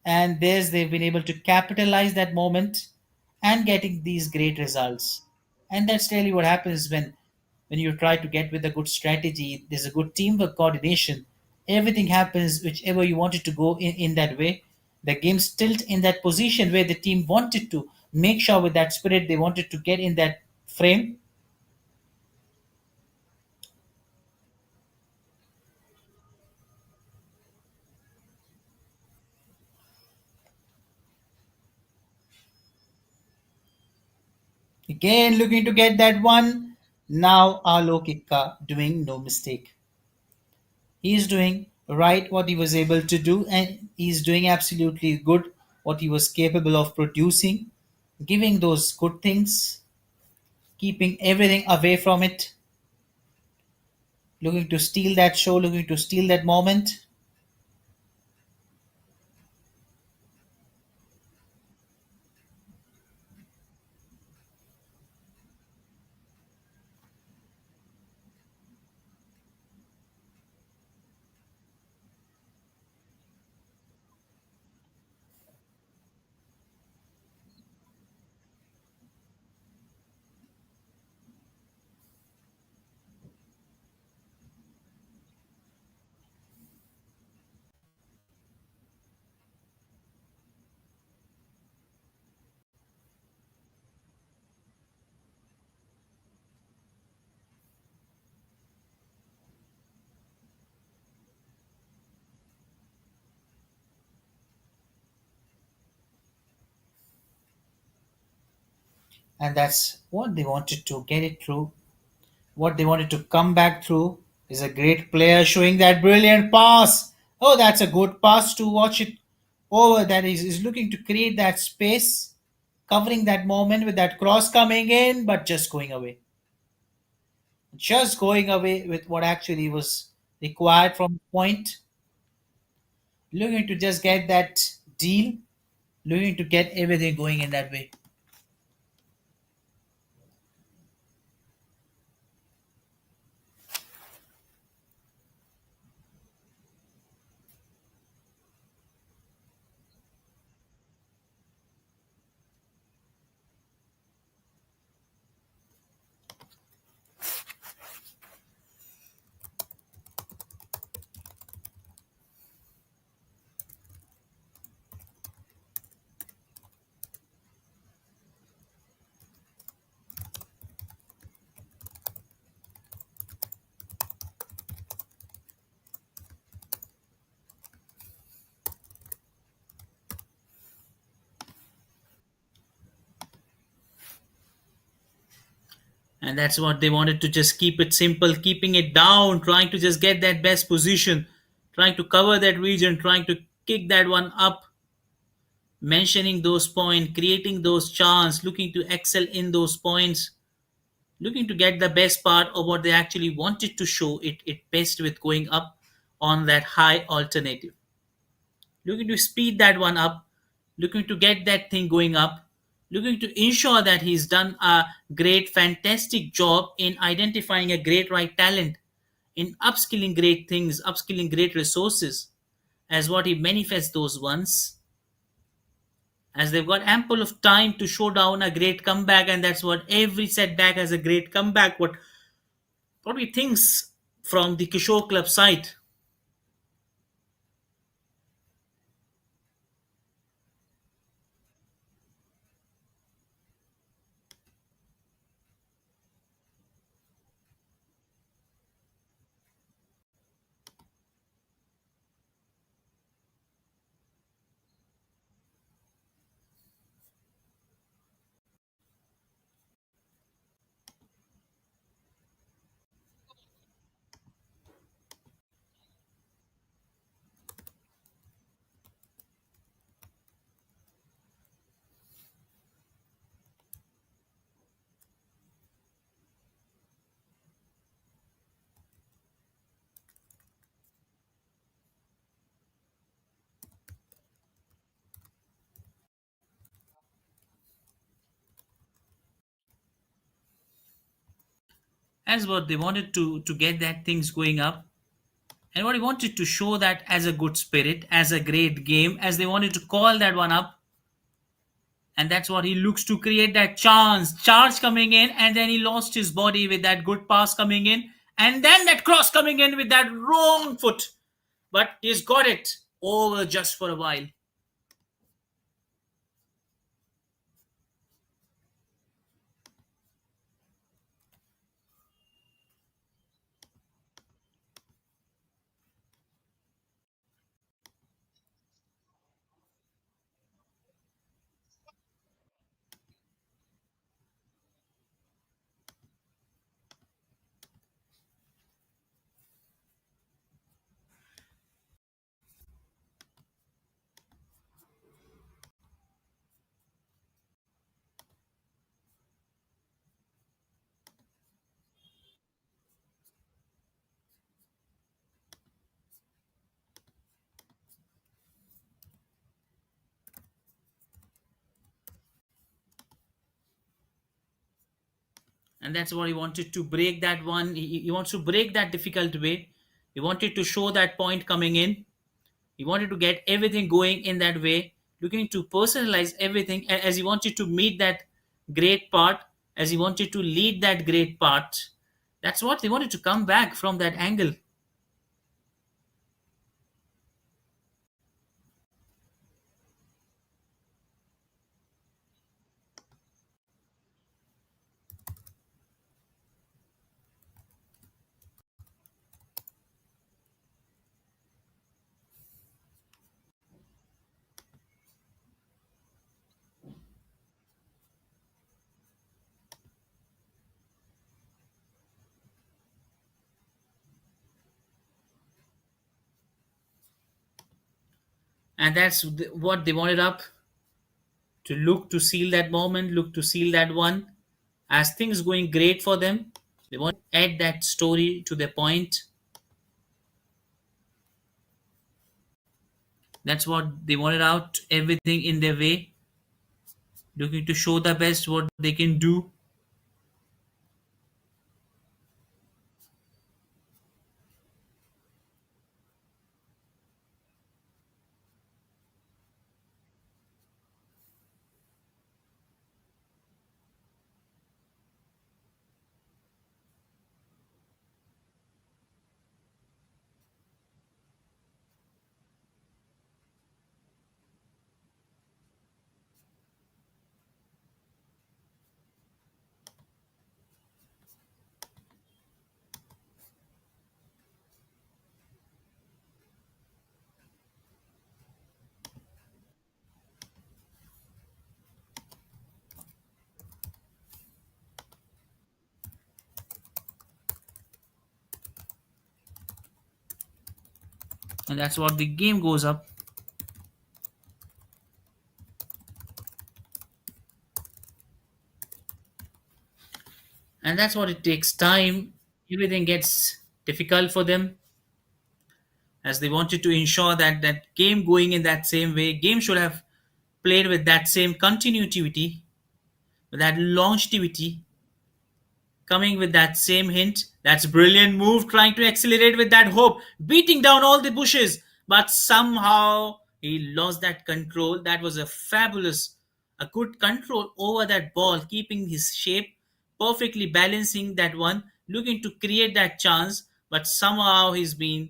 And there's they've been able to capitalize that moment and getting these great results. And that's really what happens when you try to get with a good strategy. There's a good teamwork coordination. Everything happens whichever you want it to go in that way. The game's tilt in that position where the team wanted to make sure with that spirit they wanted to get in that frame. Again, looking to get that one. Now, Alokika doing no mistake. He's doing right what he was able to do, and he's doing absolutely good what he was capable of producing, giving those good things, keeping everything away from it, looking to steal that show, looking to steal that moment. And that's what they wanted to get it through. What they wanted to come back through is a great player showing that brilliant pass. Oh, that's a good pass to watch it over. That is looking to create that space, covering that moment with that cross coming in, but just going away. Just going away with what actually was required from the point. Looking to just get that deal, looking to get everything going in that way. And that's what they wanted to just keep it simple, keeping it down, trying to just get that best position, trying to cover that region, trying to kick that one up, mentioning those points, creating those chances, looking to excel in those points. looking to get the best part of what they actually wanted to show it best with going up on that high alternative, looking to speed that one up, looking to get that thing going up, looking to ensure that he's done a great, fantastic job in identifying a great right talent, in upskilling great things, upskilling great resources, as what he manifests those ones, as they've got ample of time to show down a great comeback, and that's what every setback has a great comeback. What we thinks from the Kishore Club side. As what they wanted to get that things going up, and what he wanted to show that as a good spirit, as a great game, as they wanted to call that one up, and that's what he looks to create that chance, charge coming in, and then he lost his body with that good pass coming in, and then that cross coming in with that wrong foot, but he's got it over just for a while. And that's what he wanted to break that one. He wants to break that difficult way. He wanted to show that point coming in. He wanted to get everything going in that way, looking to personalize everything as he wanted to meet that great part, as he wanted to lead that great part. That's what they wanted to come back from that angle. And that's what they wanted up to look to seal that moment, look to seal that one. As things going great for them, they want to add that story to their point. That's what they wanted out, everything in their way, looking to show the best what they can do. And that's what the game goes up. And that's what it takes time. Everything gets difficult for them as they wanted to ensure that that game going in that same way. Game should have played with that same continuity, with that longevity, coming with that same hint. That's brilliant move, trying to accelerate with that hope, beating down all the bushes, but somehow he lost that control. That was a fabulous, a good control over that ball, keeping his shape, perfectly balancing that one, looking to create that chance, but somehow he's been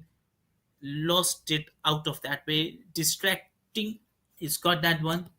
lost it out of that way, distracting. He's got that one.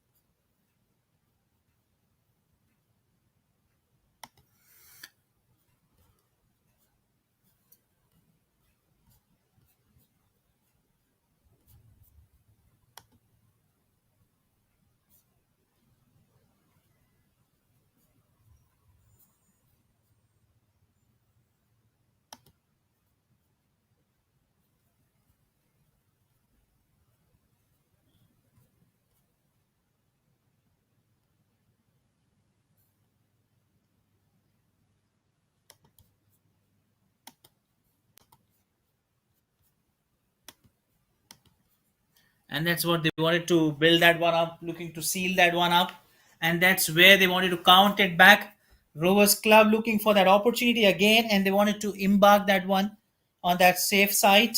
And that's what they wanted to build that one up, looking to seal that one up, and that's where they wanted to count it back. Rovers Club looking for that opportunity again, and they wanted to embark that one on that safe side,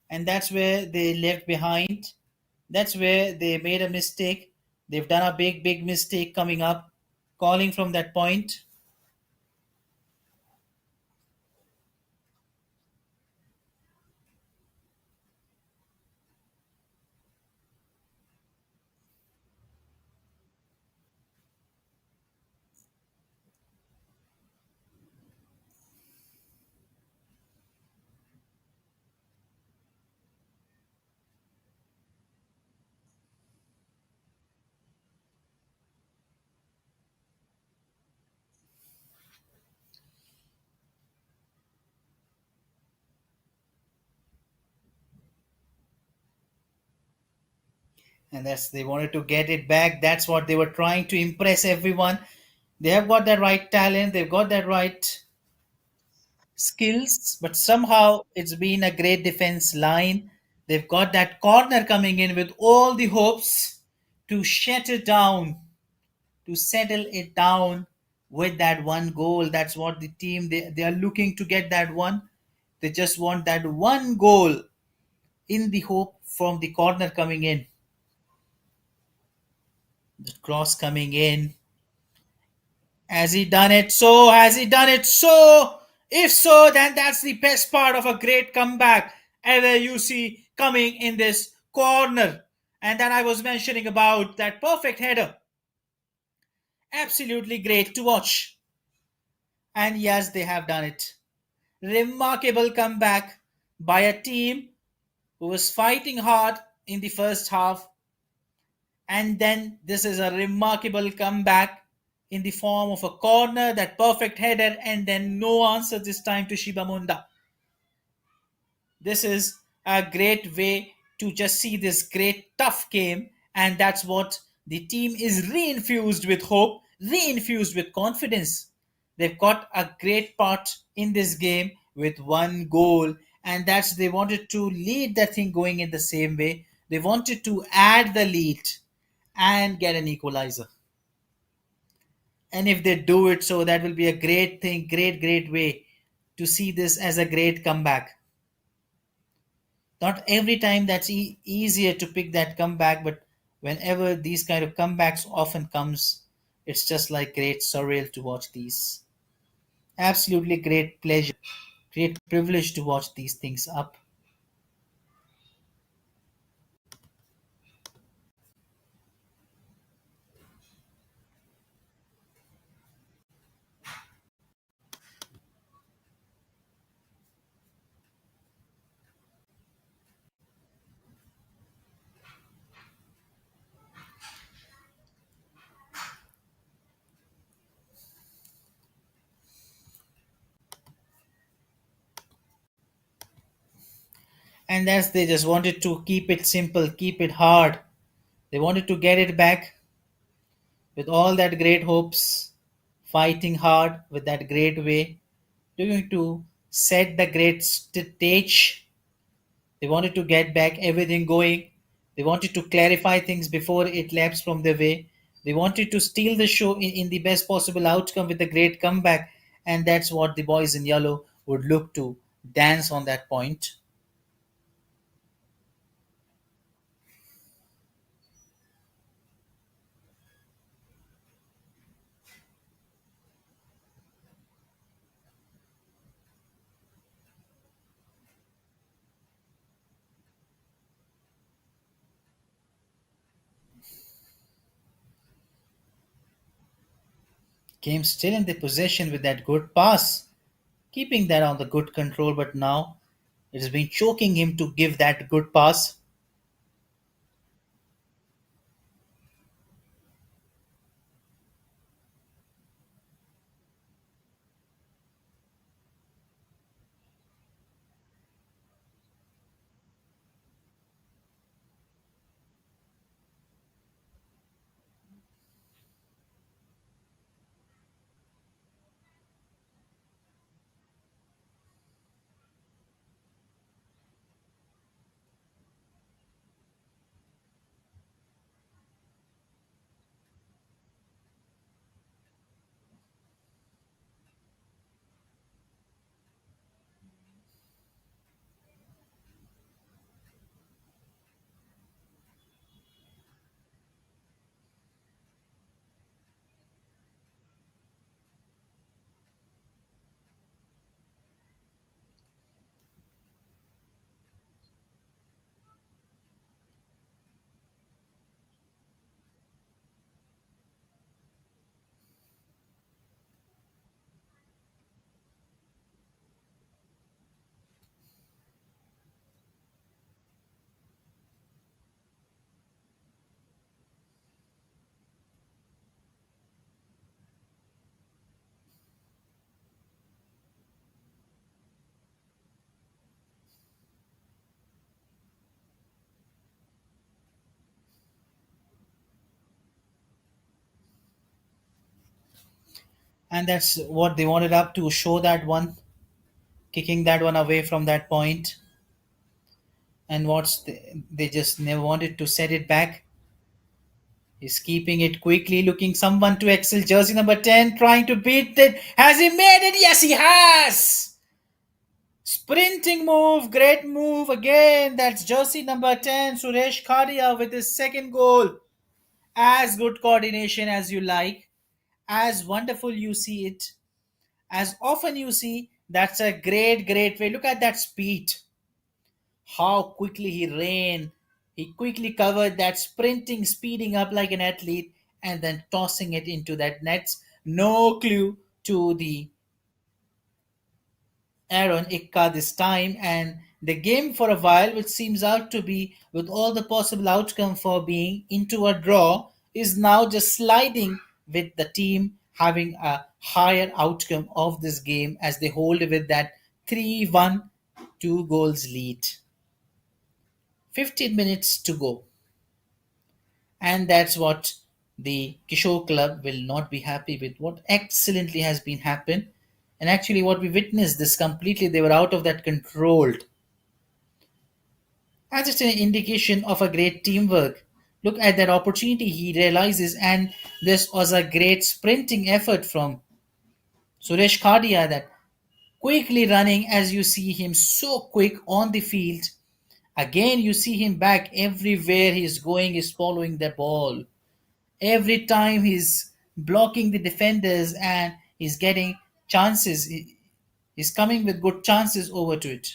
and that's where they left behind. That's where they made a mistake. They've done a big mistake coming up, calling from that point. And that's they wanted to get it back. That's what they were trying to impress everyone. They have got that right talent, they've got that right skills, but somehow it's been a great defense line. They've got that corner coming in with all the hopes to shut it down, to settle it down with that one goal. That's what the team they are looking to get that one. They just want that one goal in the hope from the corner coming in, the cross coming in. Has he done it? So has he done it? So if so, then that's the best part of a great comeback ever you see coming in this corner. And then I was mentioning about that perfect header. Absolutely great to watch. And yes, they have done it. Remarkable comeback by a team who was fighting hard in the first half. And then this is a remarkable comeback in the form of a corner, that perfect header, and then no answer this time to Shibamunda. This is a great way to just see this great tough game, and that's what the team is reinfused with hope, reinfused with confidence. They've got a great part in this game with one goal, and that's they wanted to lead that thing going in the same way. They wanted to add the lead and get an equalizer. And if they do it, so that will be a great thing, great way to see this as a great comeback. Not every time that's easier to pick that comeback, but whenever these kind of comebacks often comes, it's just like great surreal to watch these. Absolutely great pleasure, great privilege to watch these things up. And that's they just wanted to keep it simple, keep it hard. They wanted to get it back with all that great hopes fighting hard with that great way. They're going to set the great stage. They wanted to get back everything going. They wanted to clarify things before it lapsed from their way. They wanted to steal the show in the best possible outcome with a great comeback. And that's what the boys in yellow would look to dance on that point. Game still in the possession with that good pass, keeping that on the good control, but now it has been choking him to give that good pass. And that's what they wanted up to show that one, kicking that one away from that point. And they just never wanted to set it back. He's keeping it quickly, looking someone to excel. Jersey number 10 trying to beat it. Has he made it? Yes, he has! Sprinting move, great move again. That's jersey number 10, Suresh Khadia with his second goal. As good coordination as you like, as wonderful you see it, as often you see, that's a great, great way. Look at that speed. How quickly he ran. He quickly covered that, sprinting, speeding up like an athlete, and then tossing it into that nets. No clue to the Aaron Ikka this time, and the game for a while, which seems out to be with all the possible outcome for being into a draw, is now just sliding with the team having a higher outcome of this game as they hold with that 3-1 2 goals lead. 15 minutes to go. And that's what the Kishore Club will not be happy with. What excellently has been happened. And actually, what we witnessed this completely, they were out of that controlled. As it's an indication of a great teamwork. Look at that opportunity he realizes, and this was a great sprinting effort from Suresh Khadia that quickly running as you see him so quick on the field. Again, you see him back everywhere he's going, is following the ball. Every time he's blocking the defenders and he's getting chances. He's coming with good chances over to it.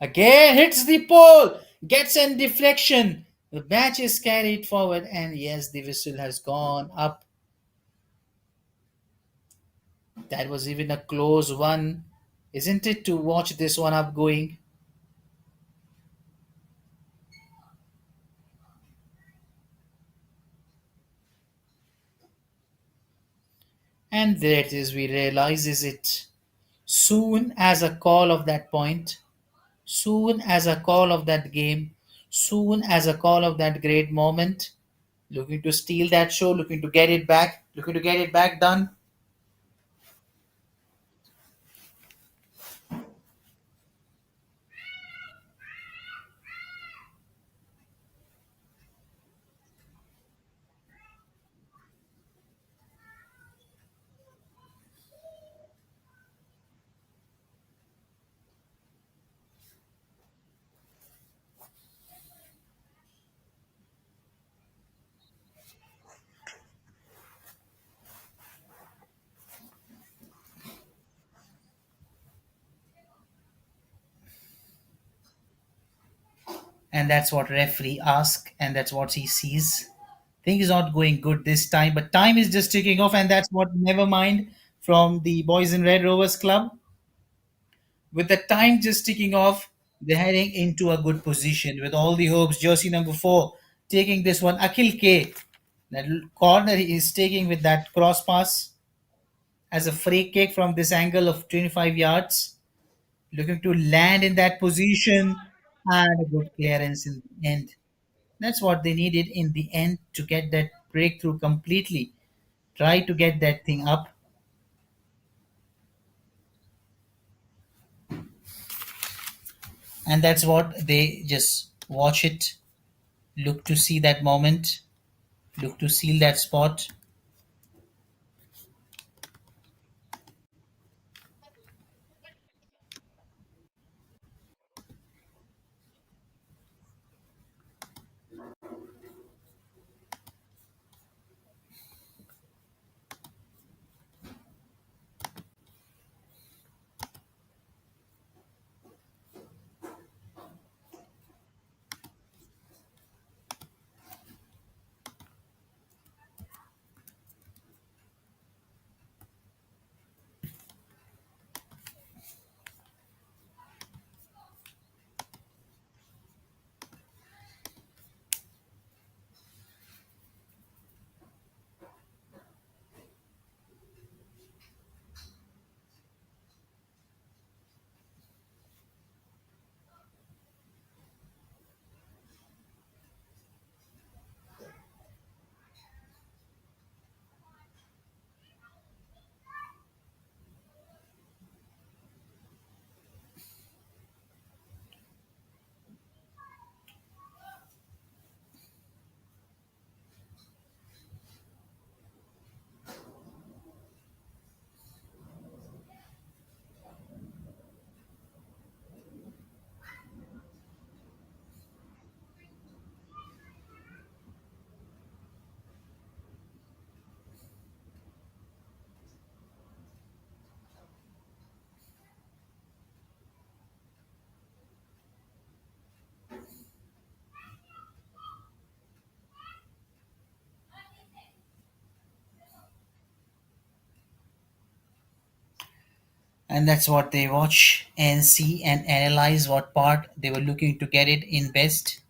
Again hits the pole, gets an deflection. The match is carried forward, and yes, the whistle has gone up. That was even a close one, isn't it, to watch this one up going? And there it is, we realizes it soon as a call of that point, soon as a call of that game, soon as a call of that great moment. Looking to steal that show, looking to get it back, looking to get it back done. And that's what referee asks, and that's what he sees. Thing is not going good this time, but time is just ticking off, and that's what never mind from the boys in red Rovers Club. With the time just ticking off, they're heading into a good position with all the hopes. Jersey number 4 taking this one. Akhil K. That corner he is taking with that cross pass as a free kick from this angle of 25 yards. Looking to land in that position and a good clearance in the end. That's what they needed in the end to get that breakthrough completely. Try to get that thing up. And that's what they just watch it, look to see that moment, look to seal that spot. And that's what they watch and see and analyze what part they were looking to get it in best.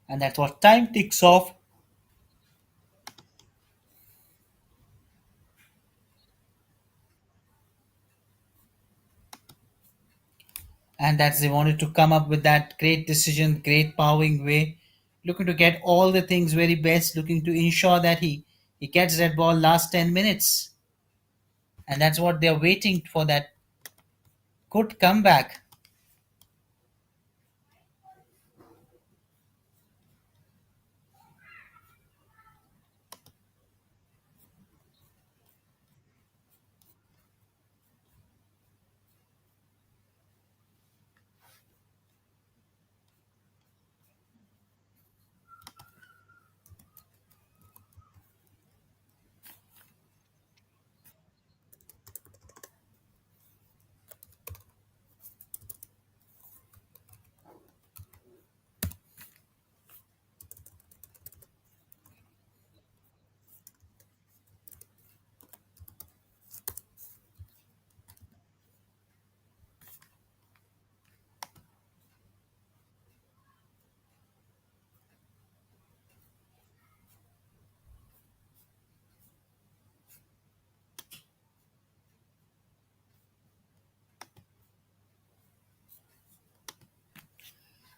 And that's what time ticks off. And that's they wanted to come up with that great decision, great powering way, looking to get all the things very best, looking to ensure that he gets that ball last 10 minutes. And that's what they're waiting for, that good comeback.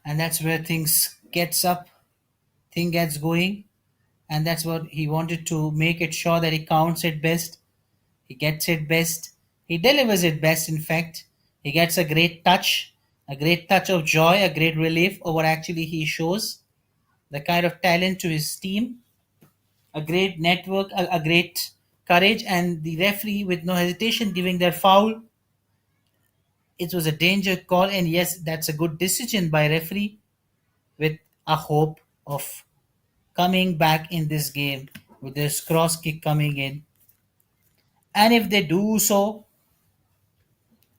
and that's where thing gets going, and that's what he wanted to make it sure that he counts it best, he gets it best, he delivers it best. In fact, he gets a great touch of joy, a great relief over actually he shows the kind of talent to his team, a great network, a great courage, and the referee with no hesitation giving that foul. It was a danger call, and yes, that's a good decision by referee with a hope of coming back in this game with this cross kick coming in. And if they do so,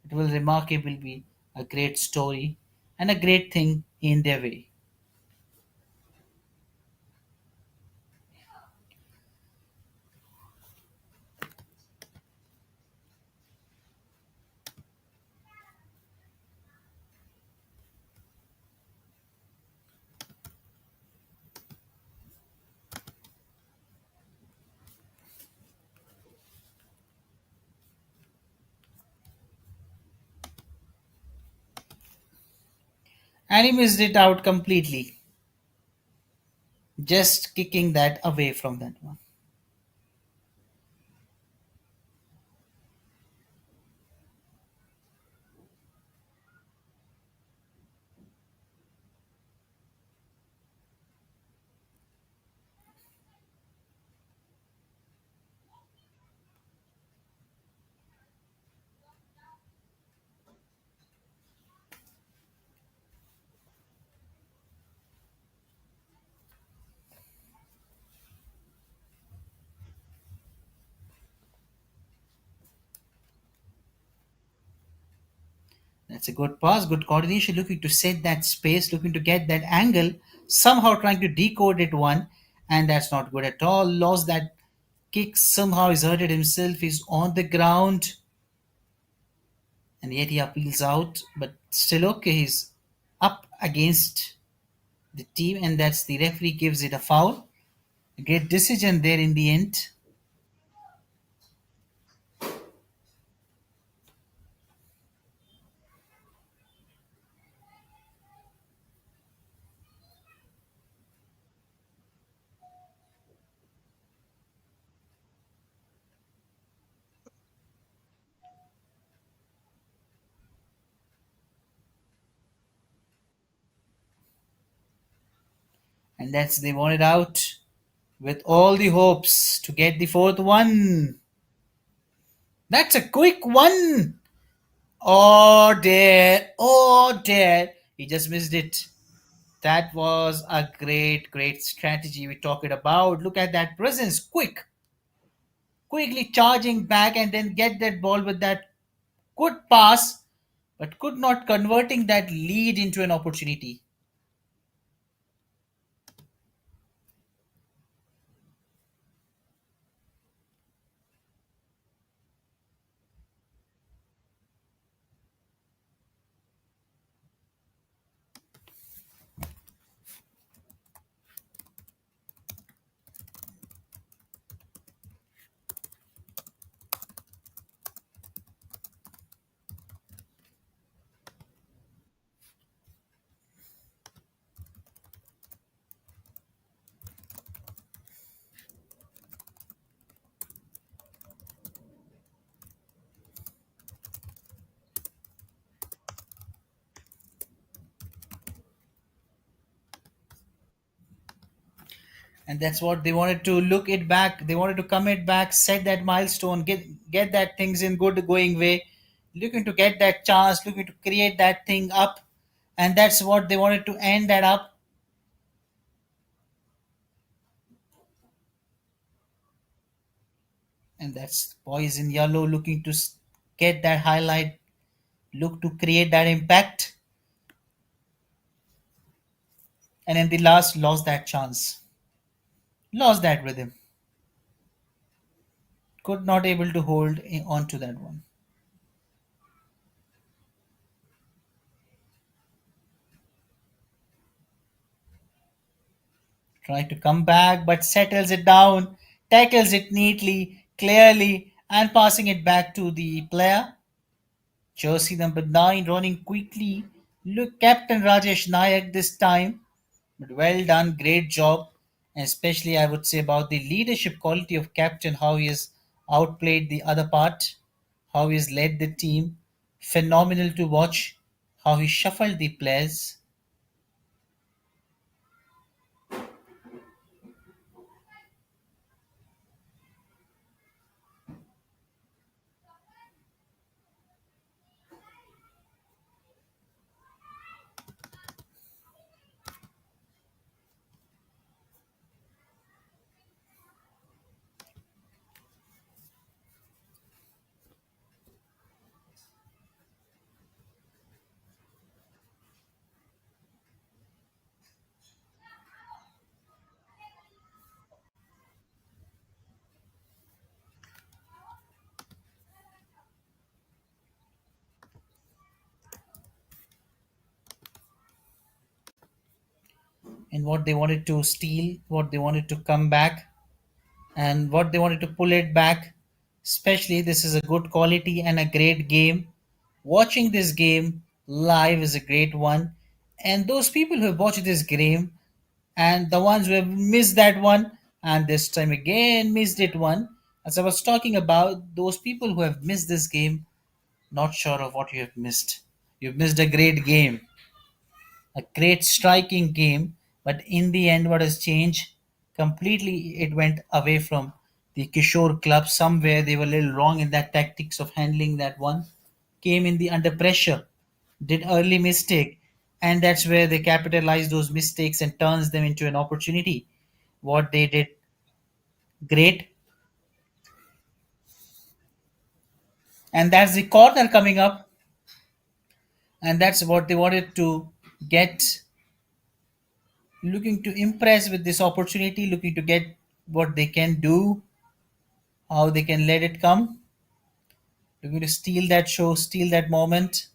it will remarkably be a great story and a great thing in their way. And he missed it out completely, just kicking that away from that one. That's a good pass, good coordination, looking to set that space, looking to get that angle, somehow trying to decode it one, and that's not good at all. Lost that kick, somehow he's hurted himself, he's on the ground, and yet he appeals out, but still okay, he's up against the team, and that's the referee gives it a foul. A great decision there in the end. And that's they wanted out with all the hopes to get the fourth one. That's a quick one. Oh dear, oh dear. He just missed it. That was a great, great strategy we talked about. Look at that presence. Quickly charging back and then get that ball with that good pass, but could not converting that lead into an opportunity. And that's what they wanted to look it back. They wanted to come it back, set that milestone, get that things in good going way, looking to get that chance, looking to create that thing up, and that's what they wanted to end that up. And that's boys in yellow looking to get that highlight, look to create that impact, and in the last lost that chance, lost that rhythm, could not able to hold on to that one. Try to come back, but settles it down, tackles it neatly, clearly, and passing it back to the player. Jersey number 9 running quickly Look, Captain Rajesh Nayak this time, but well done, great job. And especially, I would say about the leadership quality of captain, how he has outplayed the other part, how he has led the team. Phenomenal to watch, how he shuffled the players. And what they wanted to steal, what they wanted to come back, and what they wanted to pull it back. Especially, this is a good quality and a great game. Watching this game live is a great one. And those people who have watched this game and the ones who have missed that one and this time again missed it one, as I was talking about, those people who have missed this game, not sure of what you have missed. You've missed a great game, a great striking game, but in the end, what has changed completely? It went away from the Kishore Club. Somewhere they were a little wrong in that tactics of handling that one. Came in the under pressure, did early mistake, and that's where they capitalize those mistakes and turns them into an opportunity. What they did great, and that's the corner coming up, and that's what they wanted to get, looking to impress with this opportunity, looking to get what they can do, how they can let it come. They're going to steal that show, steal that moment.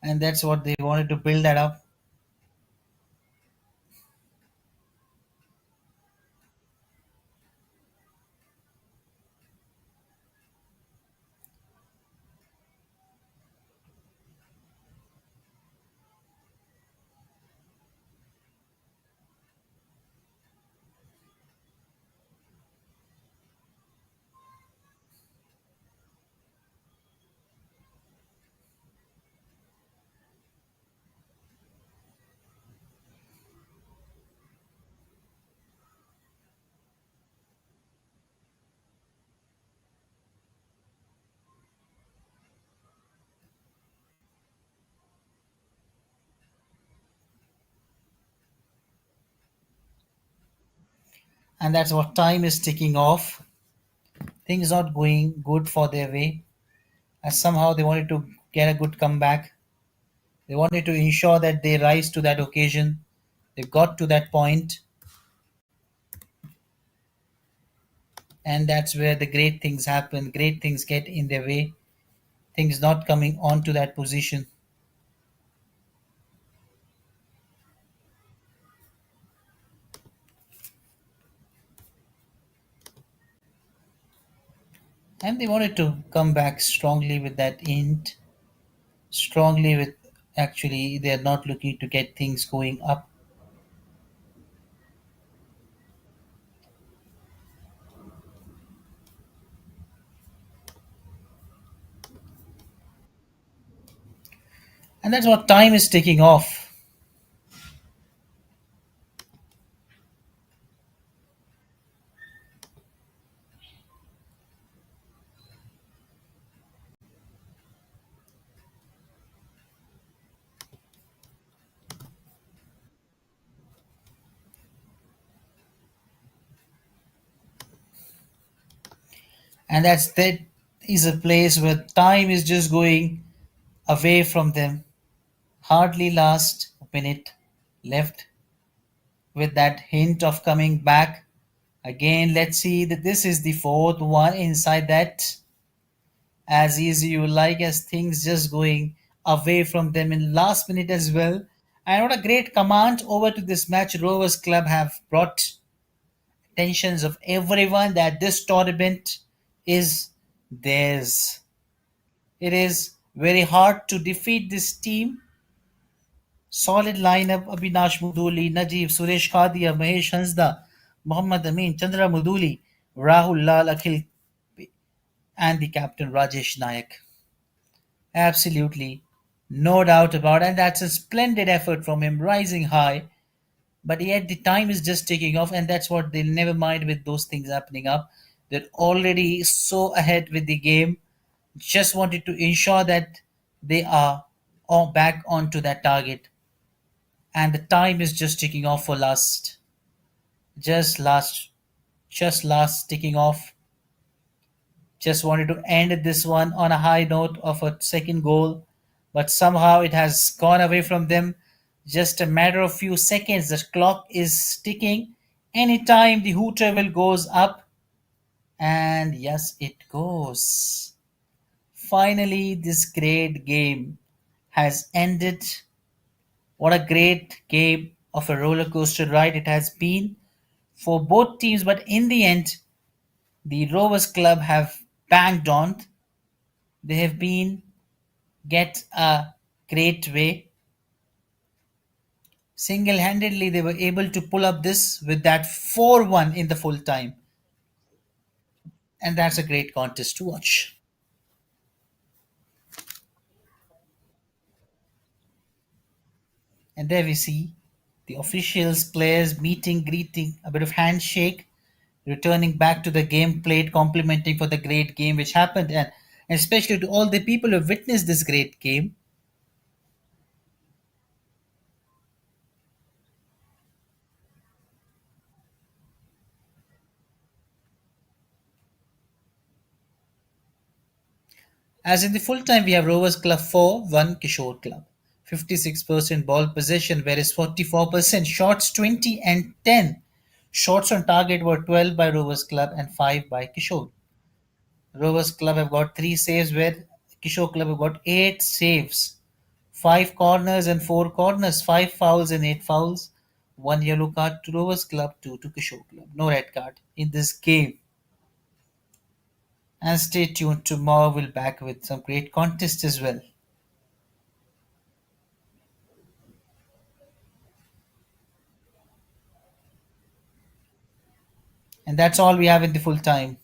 And that's what they wanted to build that up. And that's what time is ticking off. Things not going good for their way. As somehow they wanted to get a good comeback. They wanted to ensure that they rise to that occasion. They got to that point, and that's where the great things happen. Great things get in their way. things not coming onto that position. And they wanted to come back strongly with that int, strongly with actually they're not looking to get things going up. And that's what time is ticking off. And that is a place where time is just going away from them. Hardly last a minute left with that hint of coming back. Again, let's see that this is the fourth one inside that. As easy you like as things just going away from them in last minute as well. And what a great command over to this match Rovers Club have brought attentions of everyone that this tournament is theirs. It is very hard to defeat this team. Solid lineup Abhinash Muduli, Najib, Suresh Khadia, Mahesh Hansda, Muhammad Amin, Chandra Muduli, Rahul Lal Akhil, and the captain Rajesh Nayak. Absolutely. No doubt about it. And that's a splendid effort from him, rising high. But yet the time is just ticking off, and that's what they'll never mind with those things happening up. They're already so ahead with the game. Just wanted to ensure that they are all back onto that target. And the time is just ticking off for just last, just last ticking off. Just wanted to end this one on a high note of a second goal, but somehow it has gone away from them. Just a matter of few seconds. The clock is ticking. Anytime the hooter will goes up, and yes, it goes. Finally, this great game has ended. What a great game of a roller coaster ride it has been for both teams, but in the end, the Rovers Club have banged on. They have been get a great way. Single handedly, they were able to pull up this with that 4-1 in the full time. And that's a great contest to watch. And there we see the officials, players meeting, greeting, a bit of handshake, returning back to the game played, complimenting for the great game which happened, and especially to all the people who witnessed this great game. As in the full time, we have Rovers Club 4, 1 Kishore Club. 56% ball possession, whereas 44% shots 20 and 10. Shots on target were 12 by Rovers Club and 5 by Kishore. Rovers Club have got 3 saves, where Kishore Club have got 8 saves. 5 corners and 4 corners, 5 fouls and 8 fouls. 1 yellow card to Rovers Club, 2 to Kishore Club. No red card in this game. And stay tuned, tomorrow we'll back with some great contests as well. And that's all we have in the full time.